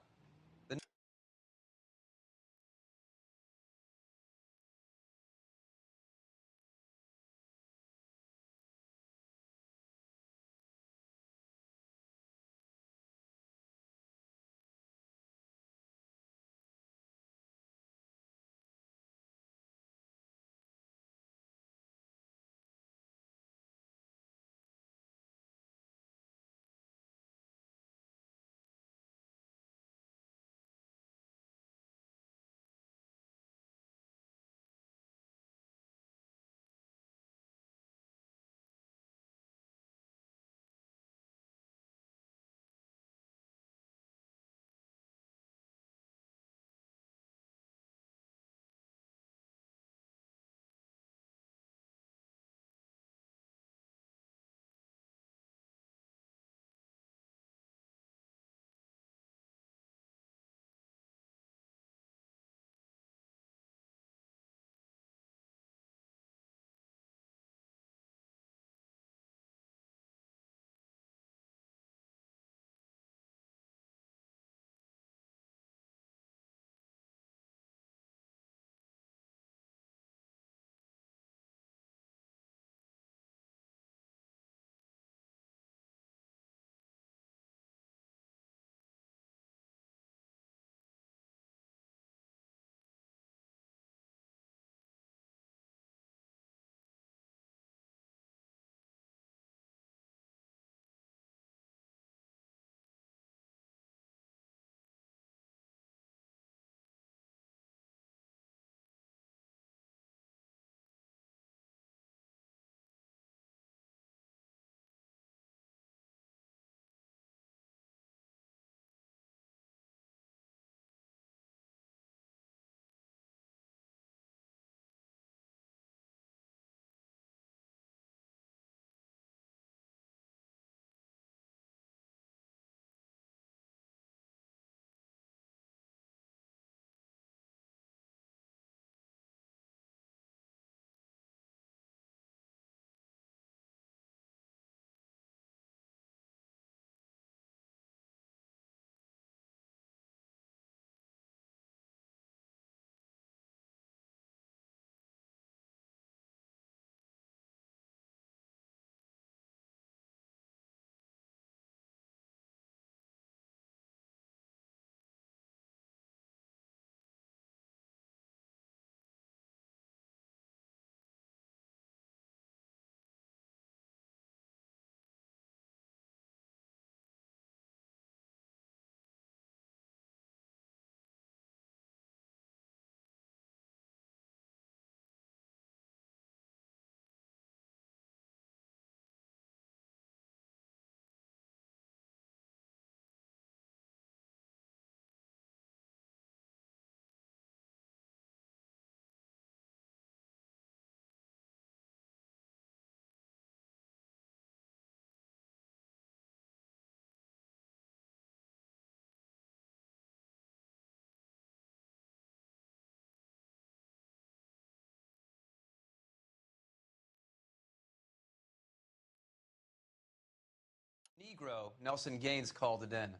Negro, Nelson Gaines, called it in.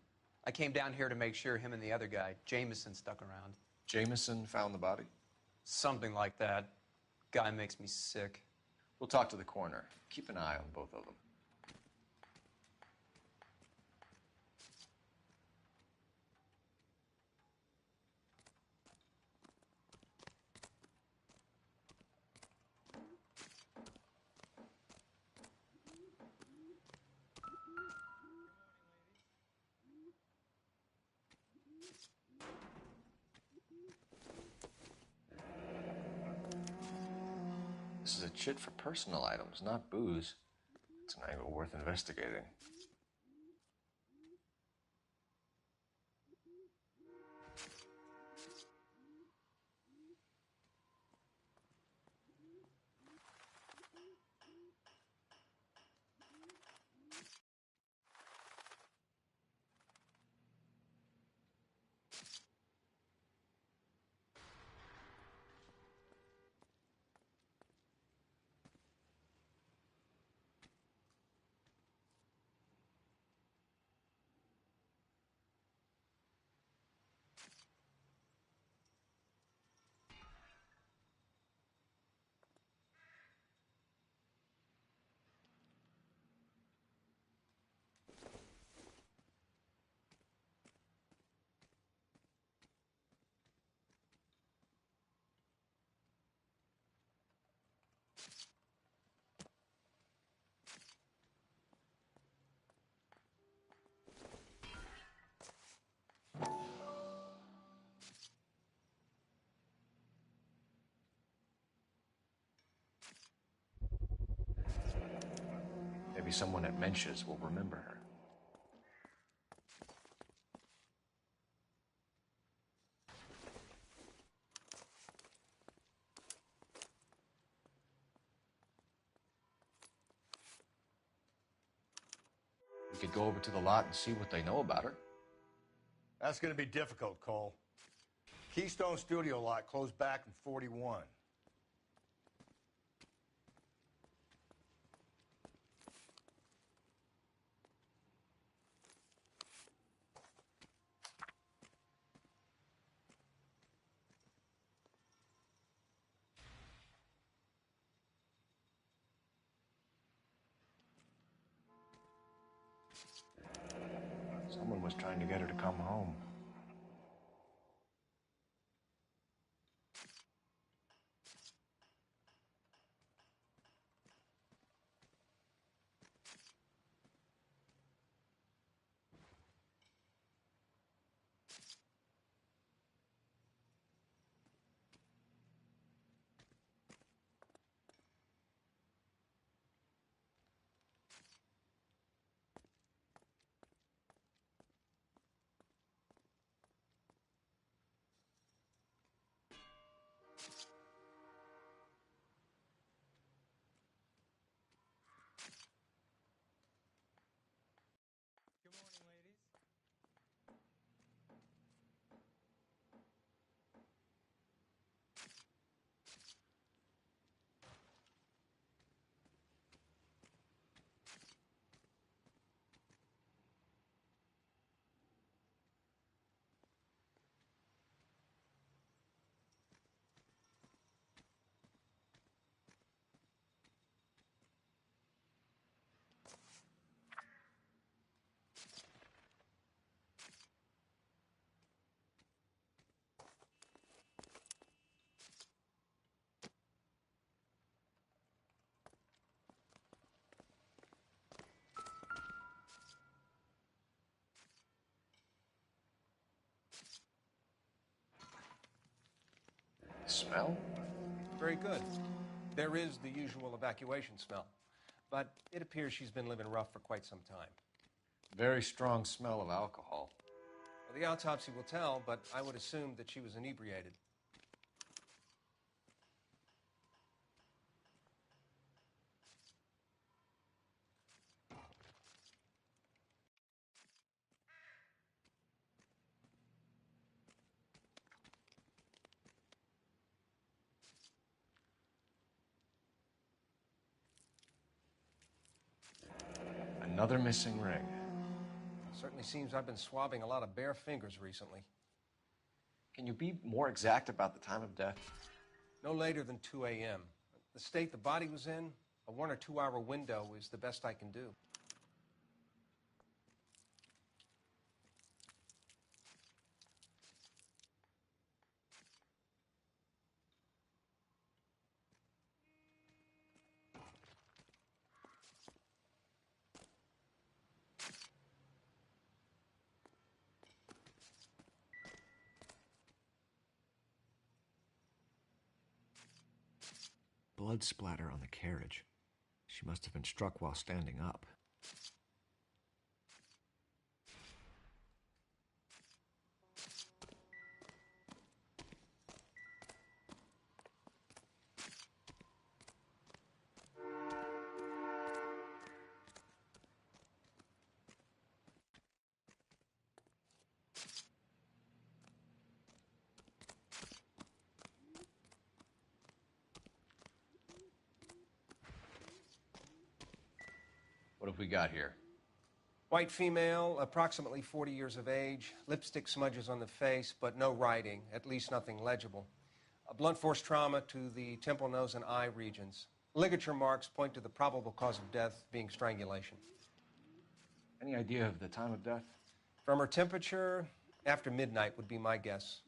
I came down here to make sure him and the other guy, Jameson, stuck around. Jameson found the body? Something like that. Guy makes me sick. We'll talk to the coroner. Keep an eye on both of them. This is a chit for personal items, not booze. It's an angle worth investigating. Maybe someone at Mensch's will remember her. We could go over to the lot and see what they know about her. That's going to be difficult, Cole. Keystone Studio lot closed back in 41. Someone was trying to get her to come home. Smell? Very good. There is the usual evacuation smell, but it appears she's been living rough for quite some time. Very strong smell of alcohol. Well, the autopsy will tell, but I would assume that she was inebriated. Another missing ring. Certainly seems I've been swabbing a lot of bare fingers recently. Can you be more exact about the time of death? No later than 2 a.m. The state the body was in, a 1 or 2 hour window is the best I can do. Blood splatter on the carriage. She must have been struck while standing up. What have we got here? White female, approximately 40 years of age, lipstick smudges on the face, but no writing, at least nothing legible. A blunt force trauma to the temple, nose, and eye regions. Ligature marks point to the probable cause of death being strangulation. Any idea of the time of death? From her temperature, after midnight would be my guess.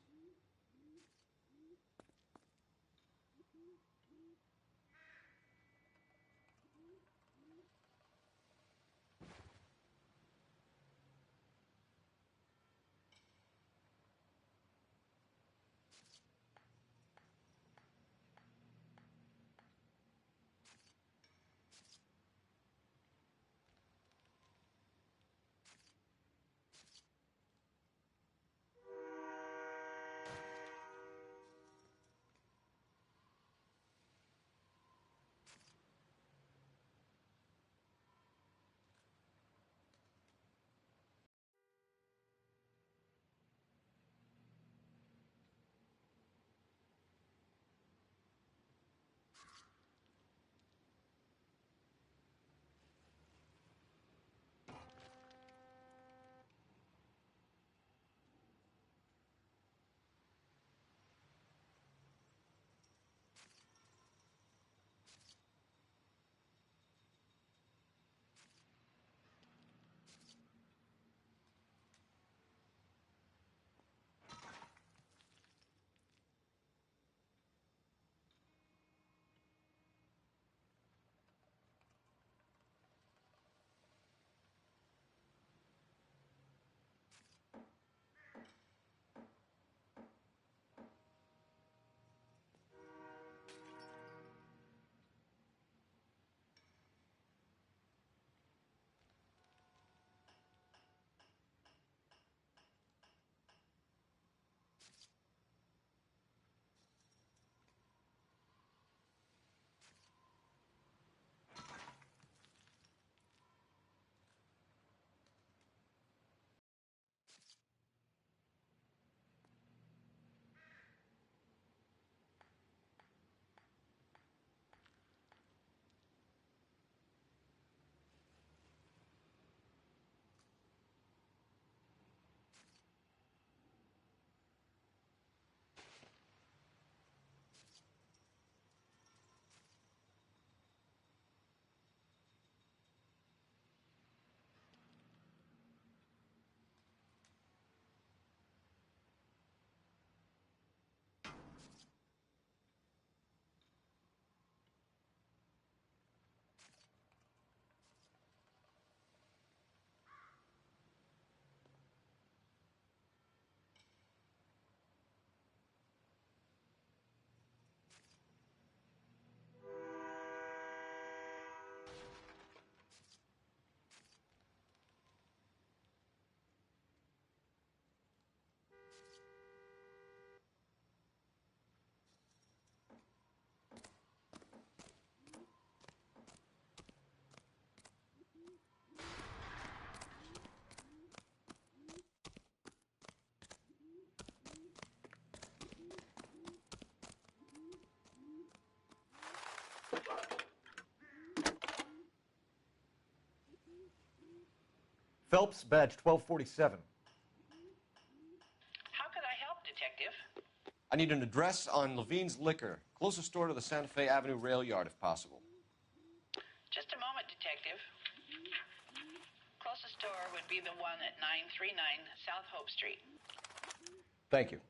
Phelps, badge 1247. How could I help, Detective? I need an address on Levine's Liquor. Closest store to the Santa Fe Avenue rail yard, if possible. Just a moment, Detective. Closest store would be the one at 939 South Hope Street. Thank you.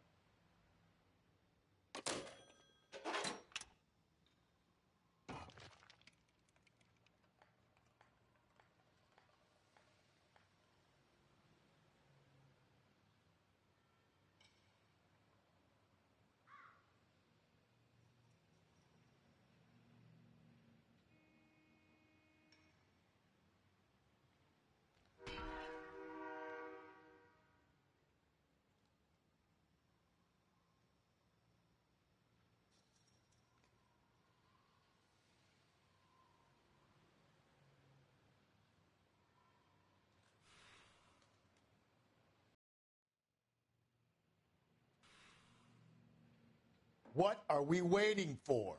What are we waiting for?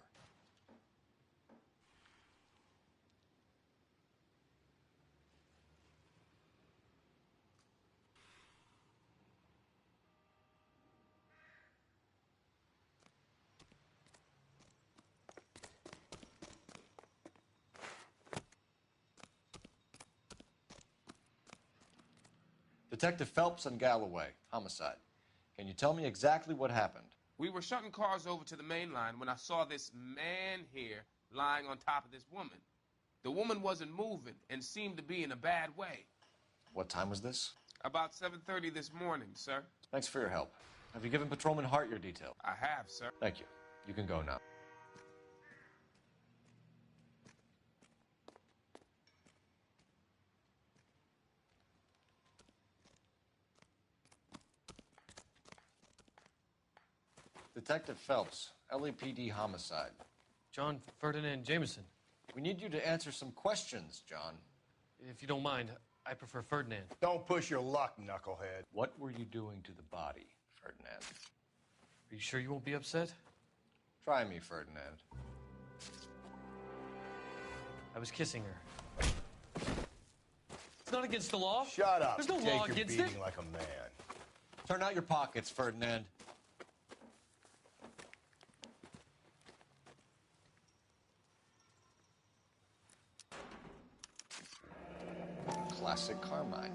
Detective Phelps and Galloway, homicide. Can you tell me exactly what happened? We were shutting cars over to the main line when I saw this man here lying on top of this woman. The woman wasn't moving and seemed to be in a bad way. What time was this? About 7:30 this morning, sir. Thanks for your help. Have you given Patrolman Hart your details? I have, sir. Thank you. You can go now. Detective Phelps, LAPD homicide. John Ferdinand Jameson. We need you to answer some questions, John. If you don't mind, I prefer Ferdinand. Don't push your luck, knucklehead. What were you doing to the body, Ferdinand? Are you sure you won't be upset? Try me, Ferdinand. I was kissing her. It's not against the law. Shut up. There's no Take law your against beating it. like a man. Turn out your pockets, Ferdinand. Classic Carmine.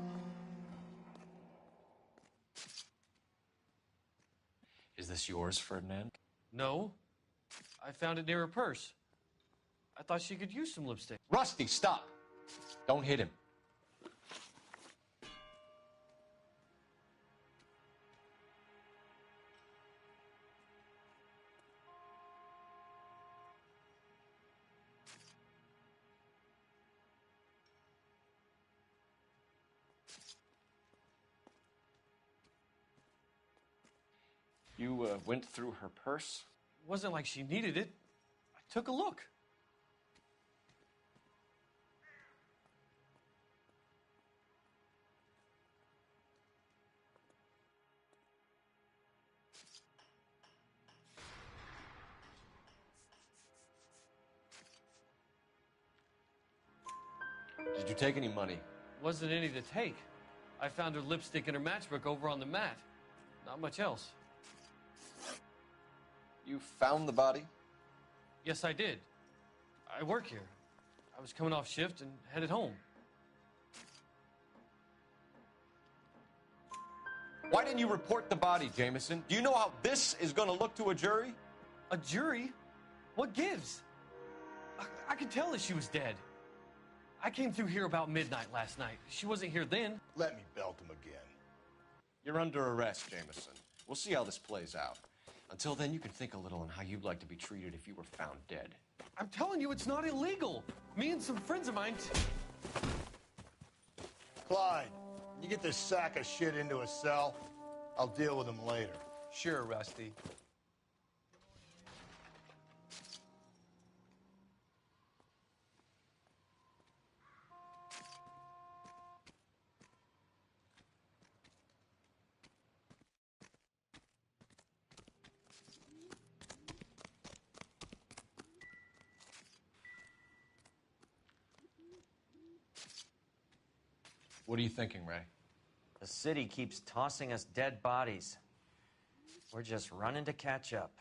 Is this yours, Ferdinand? No. I found it near her purse. I thought she could use some lipstick. Rusty, stop! Don't hit him. You went through her purse? It wasn't like she needed it. I took a look. Did you take any money? Wasn't any to take. I found her lipstick and her matchbook over on the mat. Not much else. You found the body? Yes, I did. I work here. I was coming off shift and headed home. Why didn't you report the body, Jameson? Do you know how this is going to look to a jury? A jury? What gives? I could tell that she was dead. I came through here about midnight last night. She wasn't here then. Let me belt him again. You're under arrest, Jameson. We'll see how this plays out. Until then, you can think a little on how you'd like to be treated if you were found dead. I'm telling you, it's not illegal. Me and some friends of mine... Clyde, you get this sack of shit into a cell. I'll deal with him later. Sure, Rusty. What are you thinking, Ray? The city keeps tossing us dead bodies. We're just running to catch up.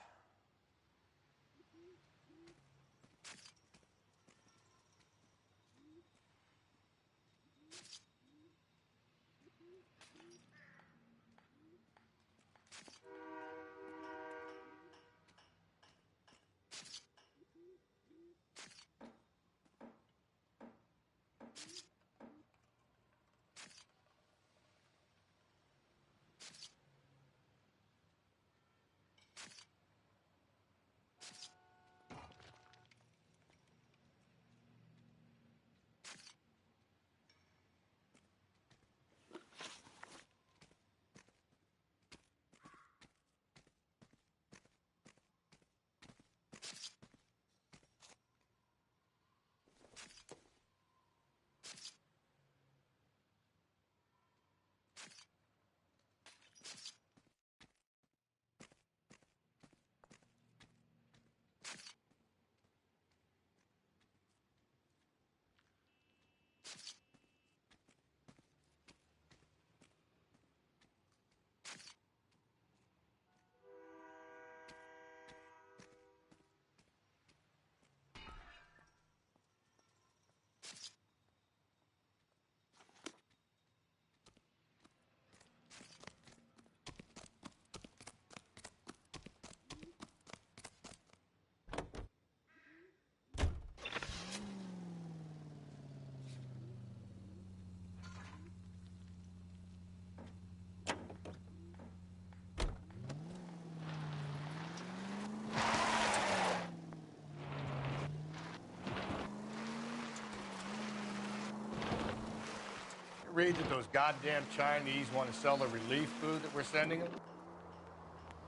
Read that those goddamn Chinese want to sell the relief food that we're sending them?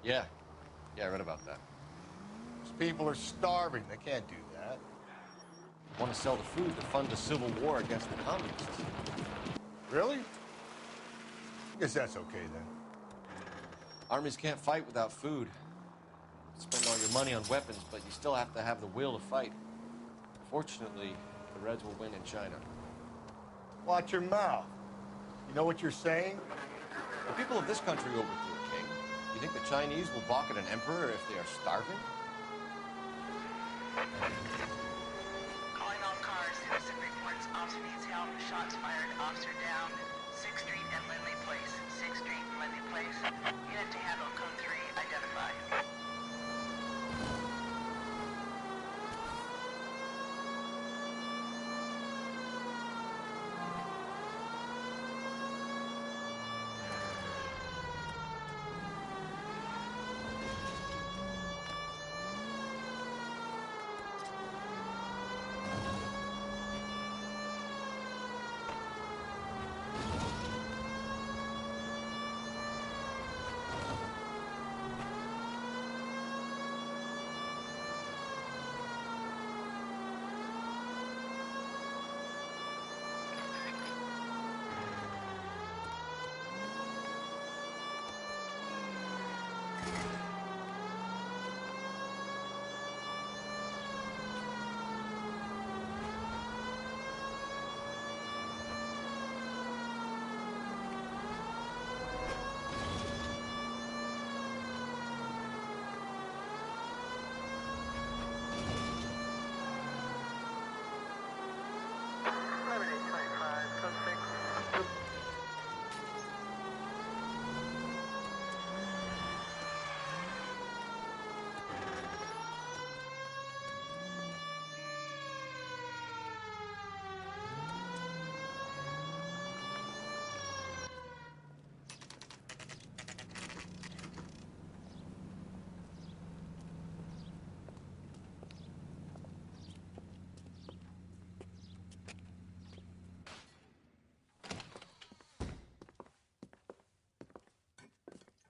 Yeah. Yeah, I read about that. These people are starving. They can't do that. They want to sell the food to fund a civil war against the communists. Really? Guess that's okay then. Armies can't fight without food. Spend all your money on weapons, but you still have to have the will to fight. Fortunately, the Reds will win in China. Watch your mouth. You know what you're saying? The people of this country overthrew a king. You think the Chinese will balk at an emperor if they are starving? Calling all cars. Citizen reports officer needs help. Shots fired. Officer down. 6th Street and Lindley Place. 6th Street and Lindley Place. Unit to handle code 3 identified.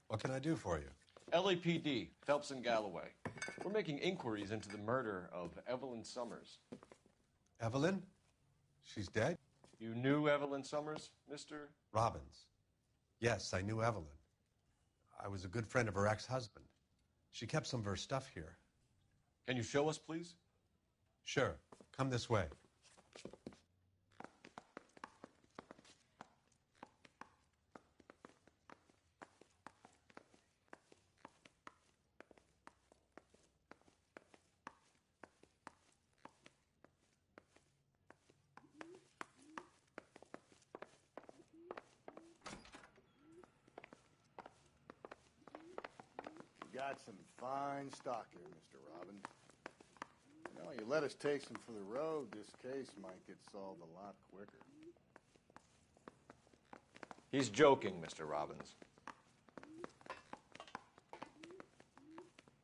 What can I do for you? LAPD, Phelps and Galloway. We're making inquiries into the murder of Evelyn Summers. Evelyn? She's dead? You knew Evelyn Summers, Mr. Robbins. Yes, I knew Evelyn. I was a good friend of her ex-husband. She kept some of her stuff here. Can you show us, please? Sure. Come this way. got some fine stock here, Mr. Robbins. You know, you let us take some for the road, this case might get solved a lot quicker. He's joking, Mr. Robbins.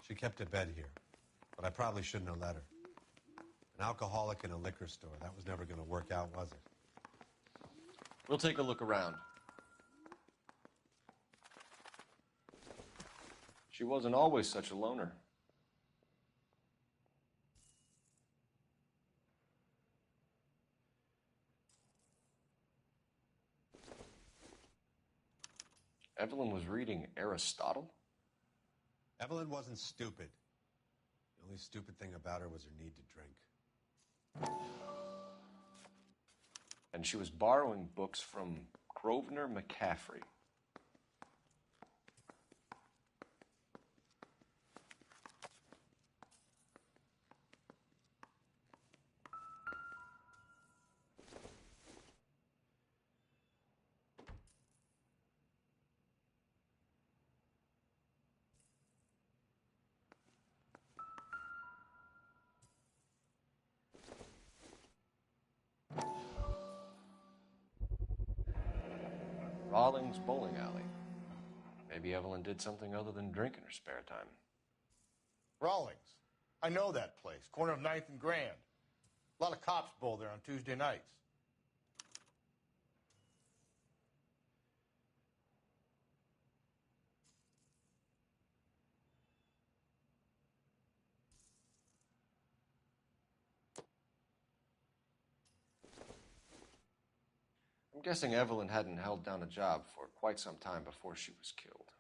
She kept a bed here, but I probably shouldn't have let her. An alcoholic in a liquor store. That was never going to work out, was it? We'll take a look around. She wasn't always such a loner. Evelyn was reading Aristotle? Evelyn wasn't stupid. The only stupid thing about her was her need to drink. And she was borrowing books from Grosvenor McCaffrey. Rawlings Bowling Alley. Maybe Evelyn did something other than drink in her spare time. Rawlings. I know that place. Corner of 9th and Grand. A lot of cops bowl there on Tuesday nights. I'm guessing Evelyn hadn't held down a job for quite some time before she was killed.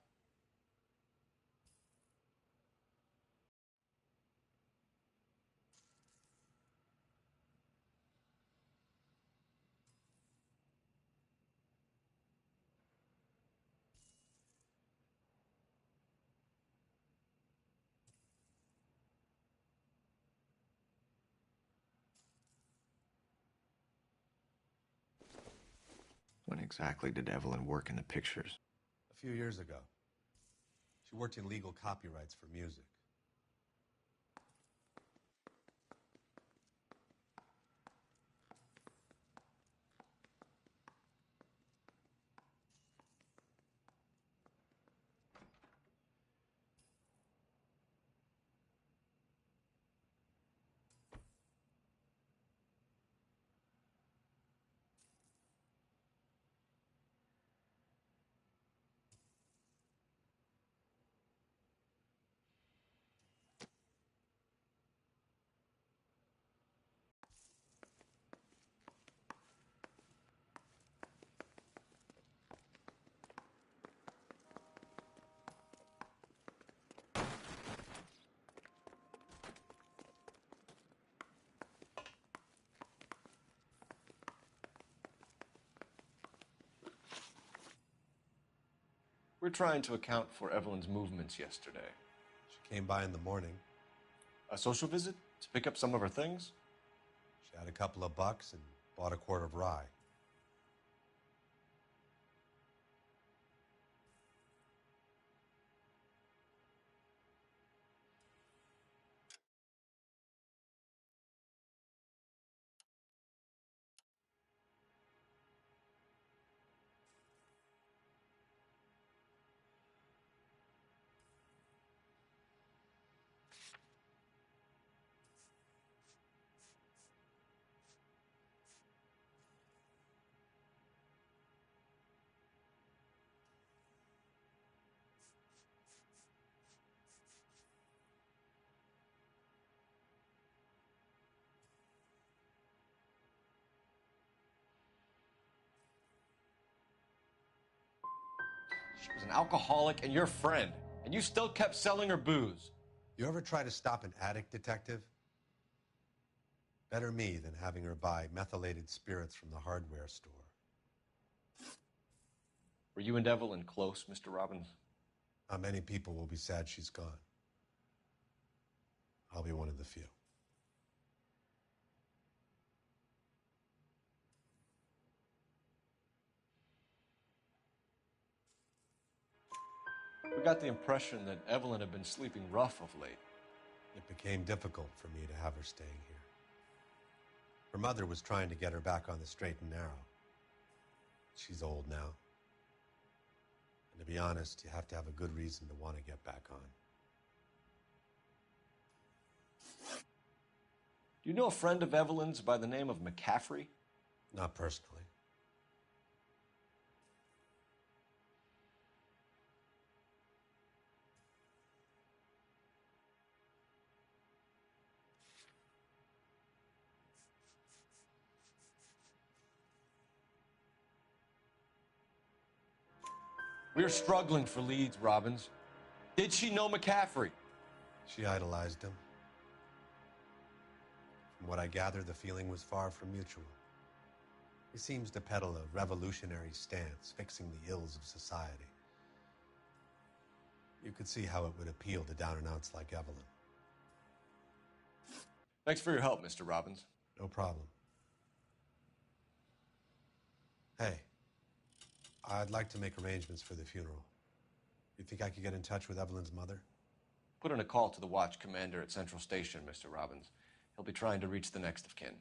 When exactly did Evelyn work in the pictures? A few years ago. She worked in legal copyrights for music. We're trying to account for Evelyn's movements yesterday. She came by in the morning. A social visit? To pick up some of her things? She had a couple of bucks and bought a quart of rye. She was an alcoholic and your friend, and you still kept selling her booze. You ever try to stop an addict, detective? Better me than having her buy methylated spirits from the hardware store. Were you and Evelyn close, Mr. Robbins? Not many people will be sad she's gone. I'll be one of the few. We got the impression that Evelyn had been sleeping rough of late. It became difficult for me to have her staying here. Her mother was trying to get her back on the straight and narrow. She's old now. And to be honest, you have to have a good reason to want to get back on. Do you know a friend of Evelyn's by the name of McCaffrey? Not personally. We're struggling for leads, Robbins. Did she know McCaffrey? She idolized him. From what I gather, the feeling was far from mutual. He seems to peddle a revolutionary stance, fixing the ills of society. You could see how it would appeal to down-and-outs like Evelyn. Thanks for your help, Mr. Robbins. No problem. Hey, I'd like to make arrangements for the funeral. You think I could get in touch with Evelyn's mother? Put in a call to the watch commander at Central Station, Mr. Robbins. He'll be trying to reach the next of kin.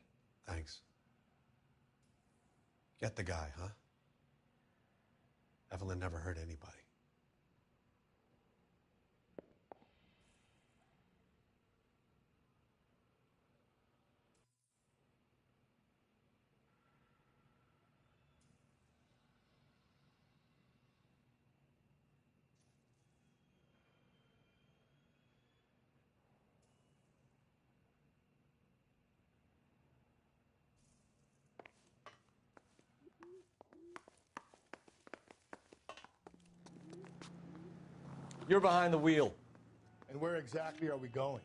Thanks. Get the guy, huh? Evelyn never hurt anybody. You're behind the wheel. And where exactly are we going?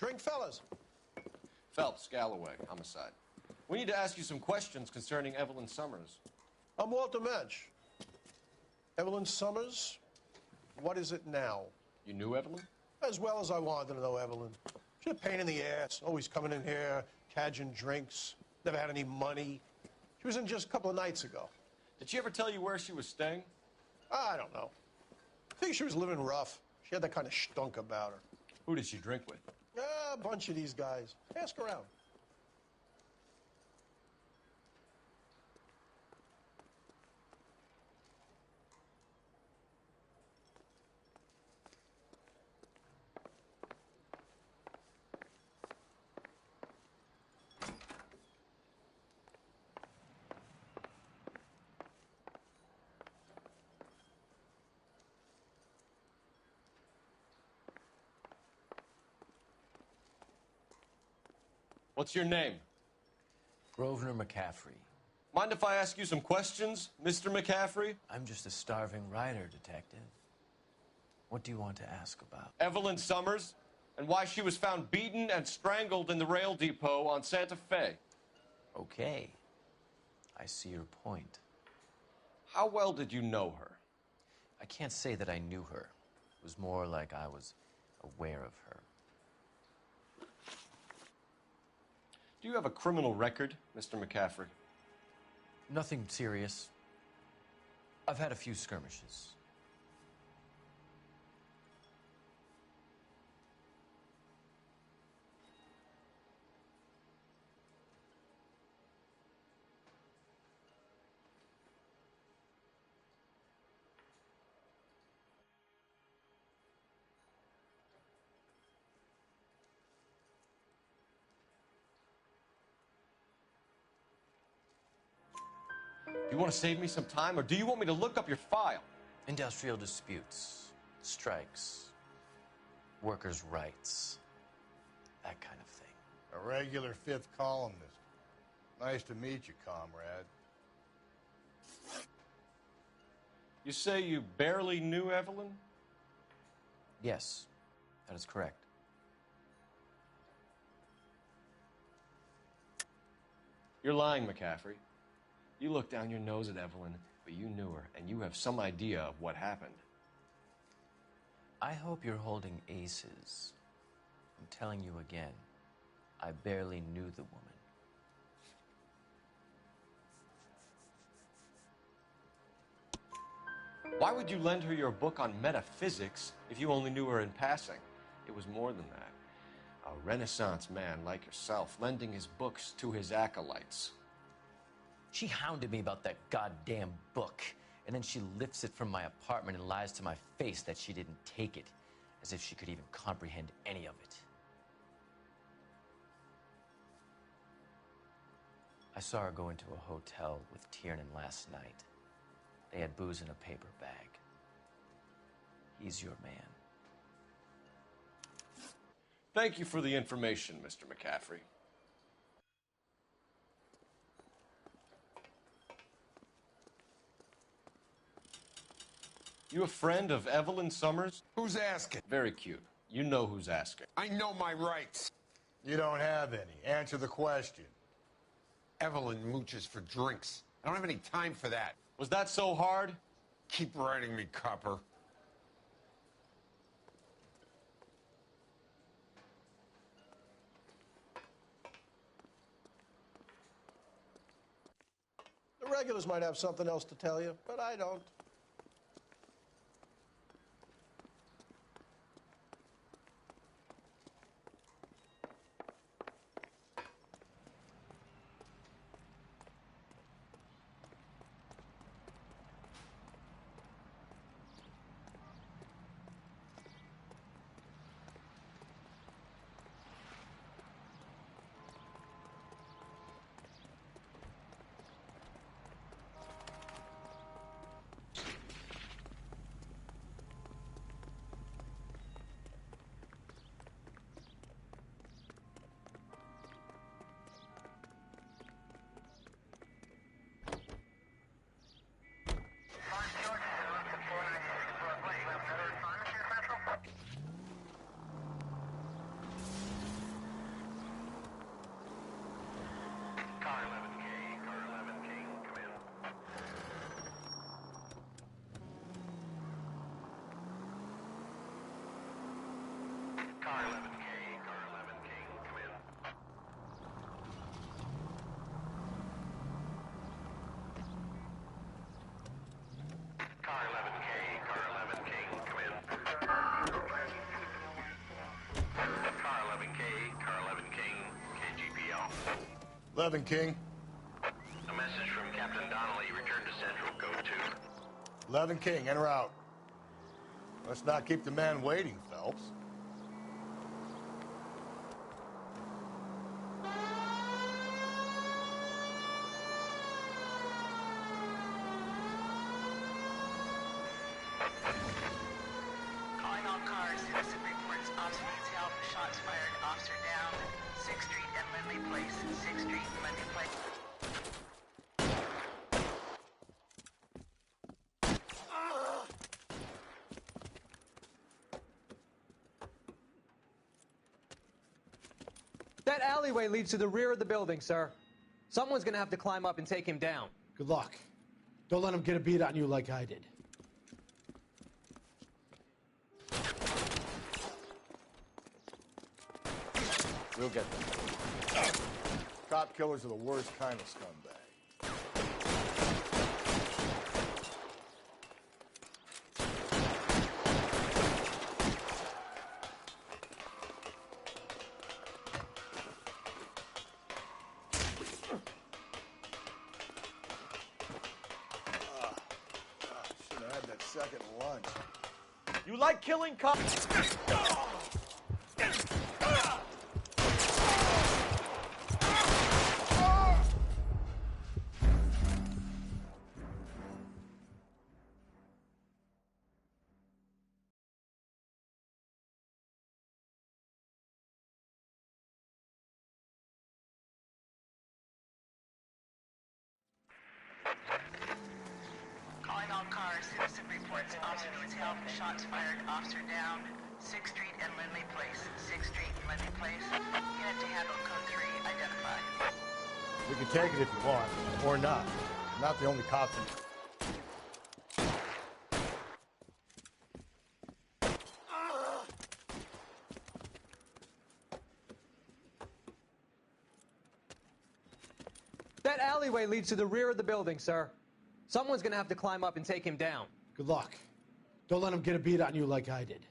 Drink, fellas. Phelps, Galloway, homicide. We need to ask you some questions concerning Evelyn Summers. I'm Walter Mensch. Evelyn Summers, what is it now? You knew Evelyn? As well as I wanted to know Evelyn. She's a pain in the ass, always coming in here, cadging drinks, never had any money. She was in just a couple of nights ago. Did she ever tell you where she was staying? I don't know. I think she was living rough. She had that kind of stunk about her. Who did she drink with? A bunch of these guys. Ask around. What's your name? Grosvenor McCaffrey. Mind if I ask you some questions, Mr. McCaffrey? I'm just a starving writer, Detective. What do you want to ask about? Evelyn Summers, and why she was found beaten and strangled in the rail depot on Santa Fe. Okay. I see your point. How well did you know her? I can't say that I knew her. It was more like I was aware of her. Do you have a criminal record, Mr. McCaffrey? Nothing serious. I've had a few skirmishes. Do you want to save me some time, or do you want me to look up your file? Industrial disputes, strikes, workers' rights, that kind of thing. A regular fifth columnist. Nice to meet you, comrade. You say you barely knew Evelyn? Yes, that is correct. You're lying, McCaffrey. You looked down your nose at Evelyn, but you knew her, and you have some idea of what happened. I hope you're holding aces. I'm telling you again, I barely knew the woman. Why would you lend her your book on metaphysics if you only knew her in passing? It was more than that. A Renaissance man like yourself lending his books to his acolytes. She hounded me about that goddamn book, and then she lifts it from my apartment and lies to my face that she didn't take it, as if she could even comprehend any of it. I saw her go into a hotel with Tiernan last night. They had booze in a paper bag. He's your man. Thank you for the information, Mr. McCaffrey. You a friend of Evelyn Summers? Who's asking? Very cute. You know who's asking. I know my rights. You don't have any. Answer the question. Evelyn mooches for drinks. I don't have any time for that. Was that so hard? Keep writing me, copper. The regulars might have something else to tell you, but I don't. Levin King. A message from Captain Donnelly. Return to Central. Code 2. Levin King, en route. Let's not keep the man waiting, Phelps. Calling all cars. Citizen reports officer needs help. Shots fired. Officer down. 6th Street and Lindley Place. 6th Street and Lindley Place. That alleyway leads to the rear of the building, sir. Someone's gonna have to climb up and take him down. Good luck. Don't let him get a beat on you like I did. We'll get them. Cop killers are the worst kind of scumbag. Should have had that second lunch. You like killing cops? car. Citizen reports officer needs help. Shots fired. Officer down. 6th Street and Lindley Place. 6th Street and Lindley Place. Unit to handle code 3. Identify. We can take it if you want, or not. I'm not the only cop in. That alleyway leads to the rear of the building, sir. Someone's gonna have to climb up and take him down. Good luck. Don't let him get a beat on you like I did.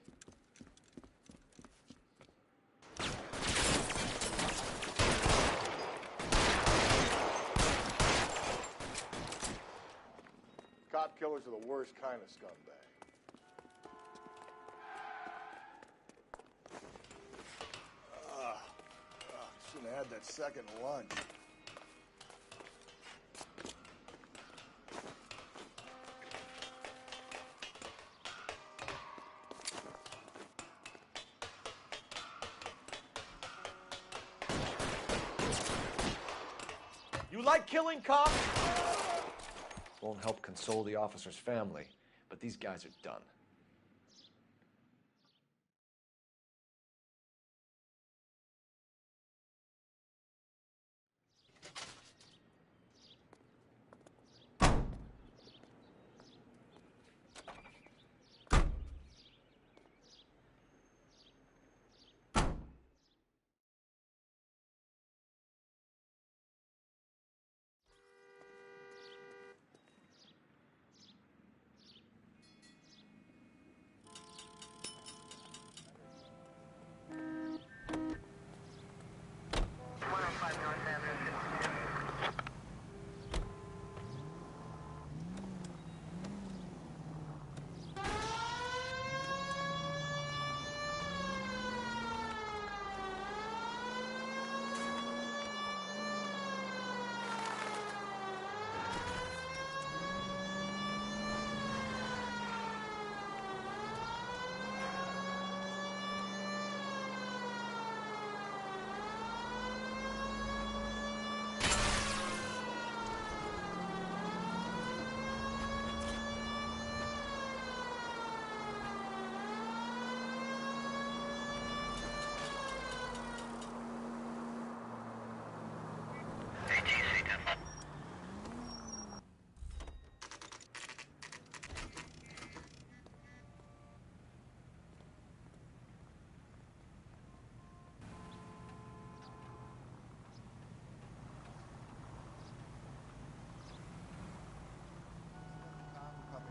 Cop killers are the worst kind of scumbag. Shouldn't have had that second lunch. You like killing cops? Won't help console the officer's family, but these guys are done.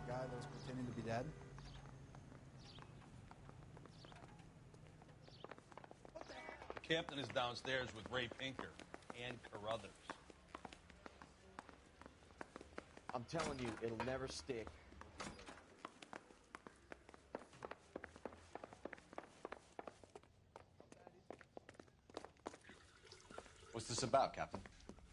The guy that was pretending to be dead? The captain is downstairs with Ray Pinker and Carruthers. I'm telling you, it'll never stick. What's this about, Captain?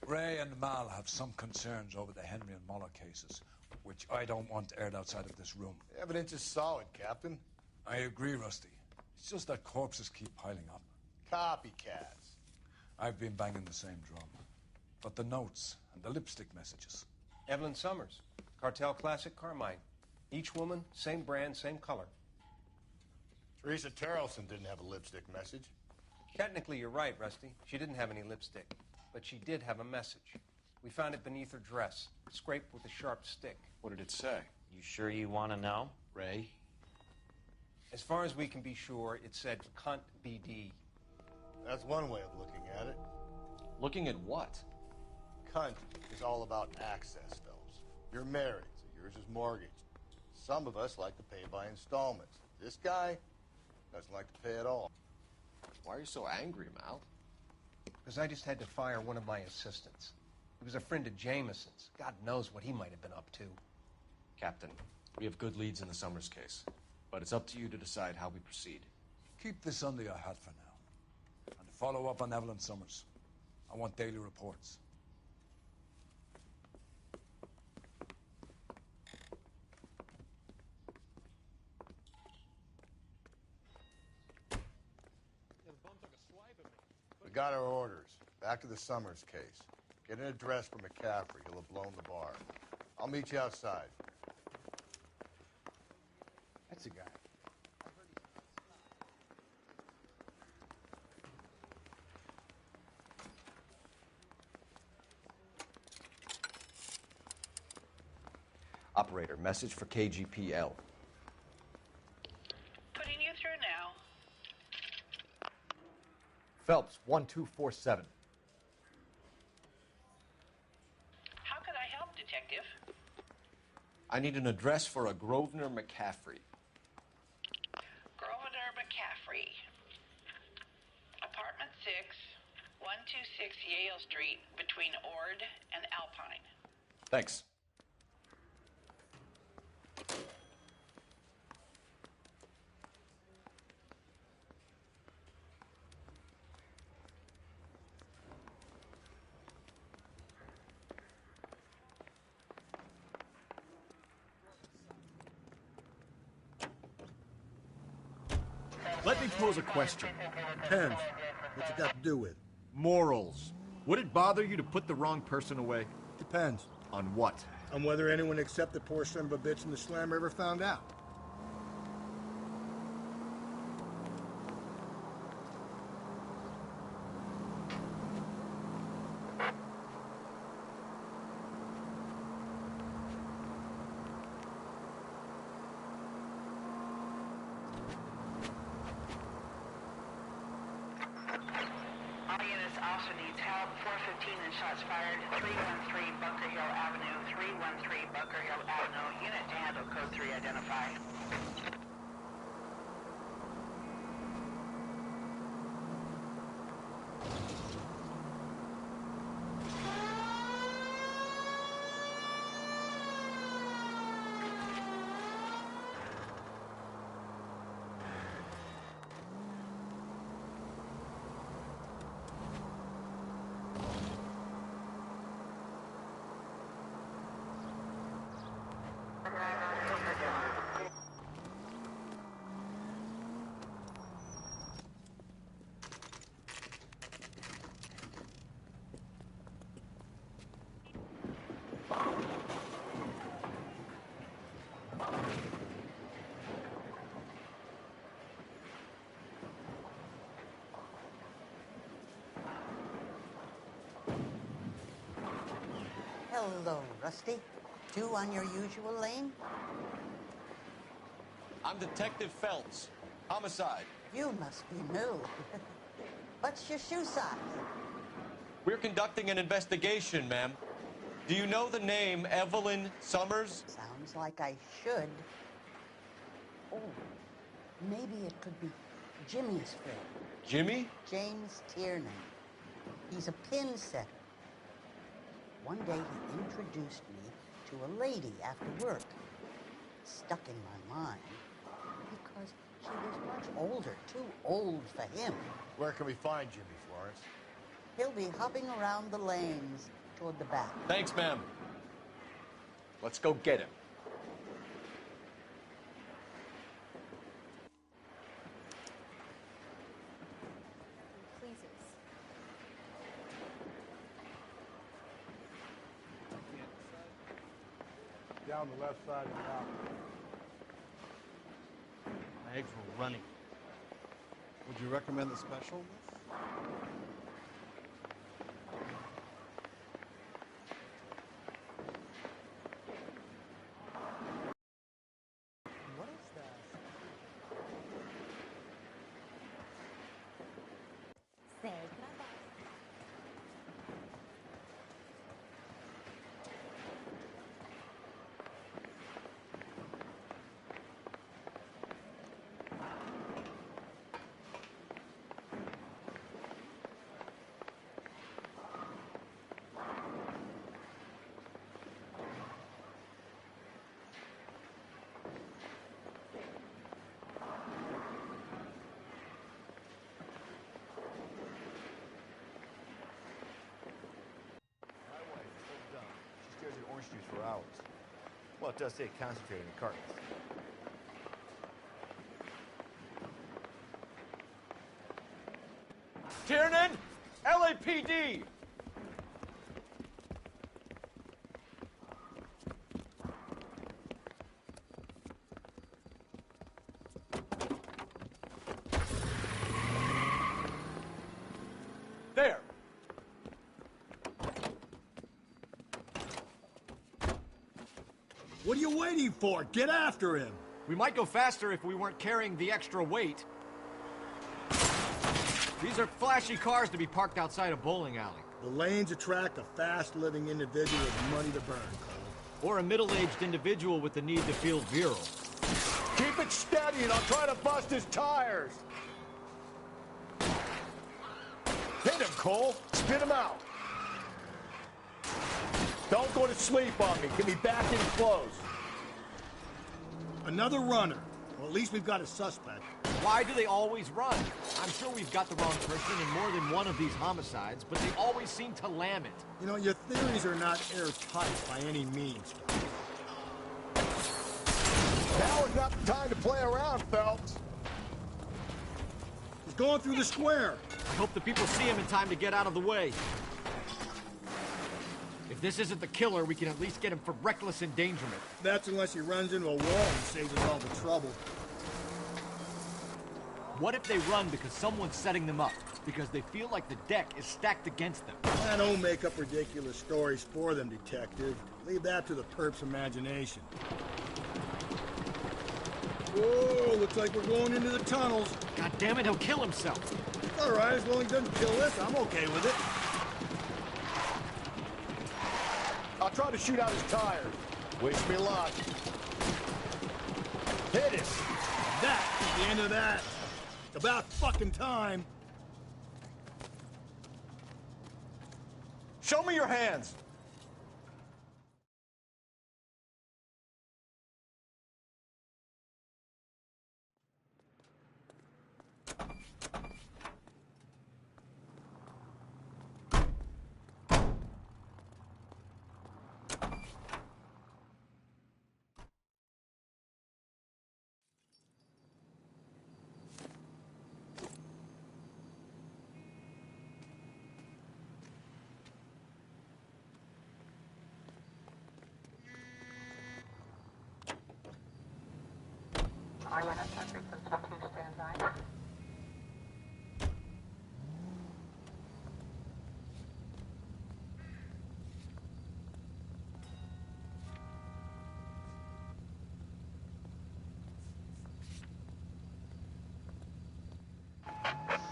Ray and Mal have some concerns over the Henry and Muller cases, which I don't want aired outside of this room. The evidence is solid, Captain. I agree, Rusty. It's just that corpses keep piling up. Copycats. I've been banging the same drum. But the notes and the lipstick messages. Evelyn Summers, Cartel Classic Carmine. Each woman, same brand, same color. Teresa Terrelson didn't have a lipstick message. Technically, you're right, Rusty. She didn't have any lipstick, but she did have a message. We found it beneath her dress, scraped with a sharp stick. What did it say? You sure you want to know? Ray? As far as we can be sure, it said cunt BD. That's one way of looking at it. Looking at what? Cunt is all about access, fellas. You're married, so yours is mortgaged. Some of us like to pay by installments. This guy doesn't like to pay at all. Why are you so angry, Mal? Because I just had to fire one of my assistants. He was a friend of Jameson's. God knows what he might have been up to. Captain, we have good leads in the Summers case, but it's up to you to decide how we proceed. Keep this under your hat for now. And follow up on Evelyn Summers. I want daily reports. We got our orders. Back to the Summers case. Get an address for McCaffrey. He'll have blown the bar. I'll meet you outside. That's the guy. Operator, message for KGPL. Putting you through now. Phelps, 1247. How could I help, Detective? I need an address for a Grosvenor McCaffrey. Grosvenor McCaffrey. Apartment 6, 126 Yale Street, between Ord and Alpine. Thanks. Let me pose a question. Depends. What you got to do with? Morals. Would it bother you to put the wrong person away? Depends. On what? On whether anyone except the poor son of a bitch in the slammer ever found out. All units also needs help. 415 and shots fired. 313 Bunker Hill Avenue. 313 Bunker Hill Avenue. Unit to handle code 3 identify. Hello, Rusty. Two on your usual lane? I'm Detective Phelps. Homicide. You must be new. What's your shoe size? We're conducting an investigation, ma'am. Do you know the name Evelyn Summers? Sounds like I should. Oh, maybe it could be Jimmy's friend. Jimmy? James Tiernan. He's a pin setter. One day he introduced me to a lady after work. Stuck in my mind because she was much older, too old for him. Where can we find Jimmy, Florence? He'll be hopping around the lanes toward the back. Thanks, ma'am. Let's go get him. Down the left side of the house. My eggs were running. Would you recommend the special? What is that? Say goodbye. Orange juice for hours. Well, it does say concentrated in cartons. Tiernan! LAPD! What are you waiting for? Get after him! We might go faster if we weren't carrying the extra weight. These are flashy cars to be parked outside a bowling alley. The lanes attract a fast-living individual with money to burn, Cole. Or a middle-aged individual with the need to feel virile. Keep it steady and I'll try to bust his tires! Hit him, Cole! Spit him out! Don't go to sleep on me. Get me back in close. Another runner. Well, at least we've got a suspect. Why do they always run? I'm sure we've got the wrong person in more than one of these homicides, but they always seem to lam it. You know, your theories are not airtight by any means. Now is not the time to play around, Phelps. He's going through the square. I hope the people see him in time to get out of the way. If this isn't the killer, we can at least get him for reckless endangerment. That's unless he runs into a wall and saves us all the trouble. What if they run because someone's setting them up? Because they feel like the deck is stacked against them? Don't make up ridiculous stories for them, detective. Leave that to the perp's imagination. Whoa, looks like we're going into the tunnels. God damn it, he'll kill himself. It's all right, as long as he doesn't kill us, I'm okay with it. I'll try to shoot out his tires. Wish me luck. Hit it! That is the end of that. It's about fucking time. Show me your hands.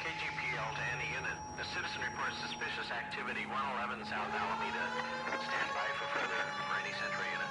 KGPL to any unit. The citizen reports suspicious activity 111 South Alameda. Stand by for any Central unit.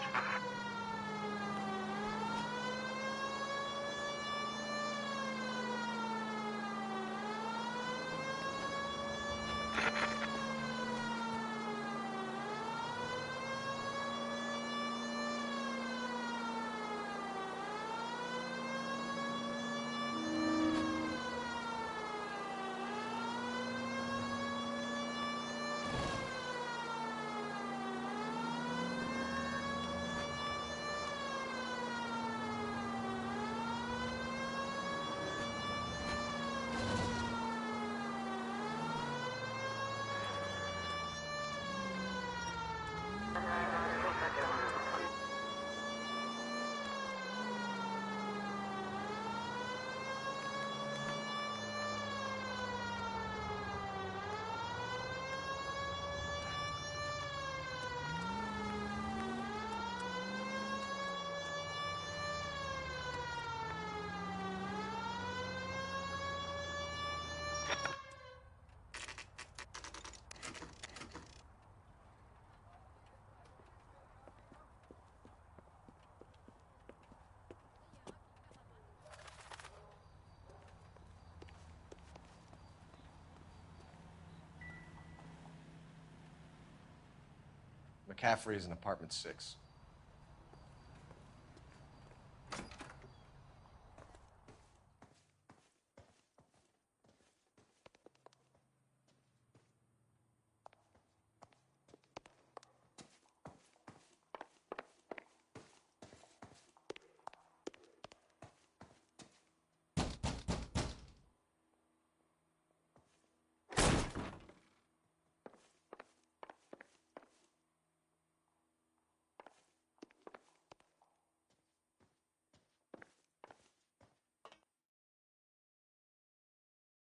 McCaffrey is in apartment 6.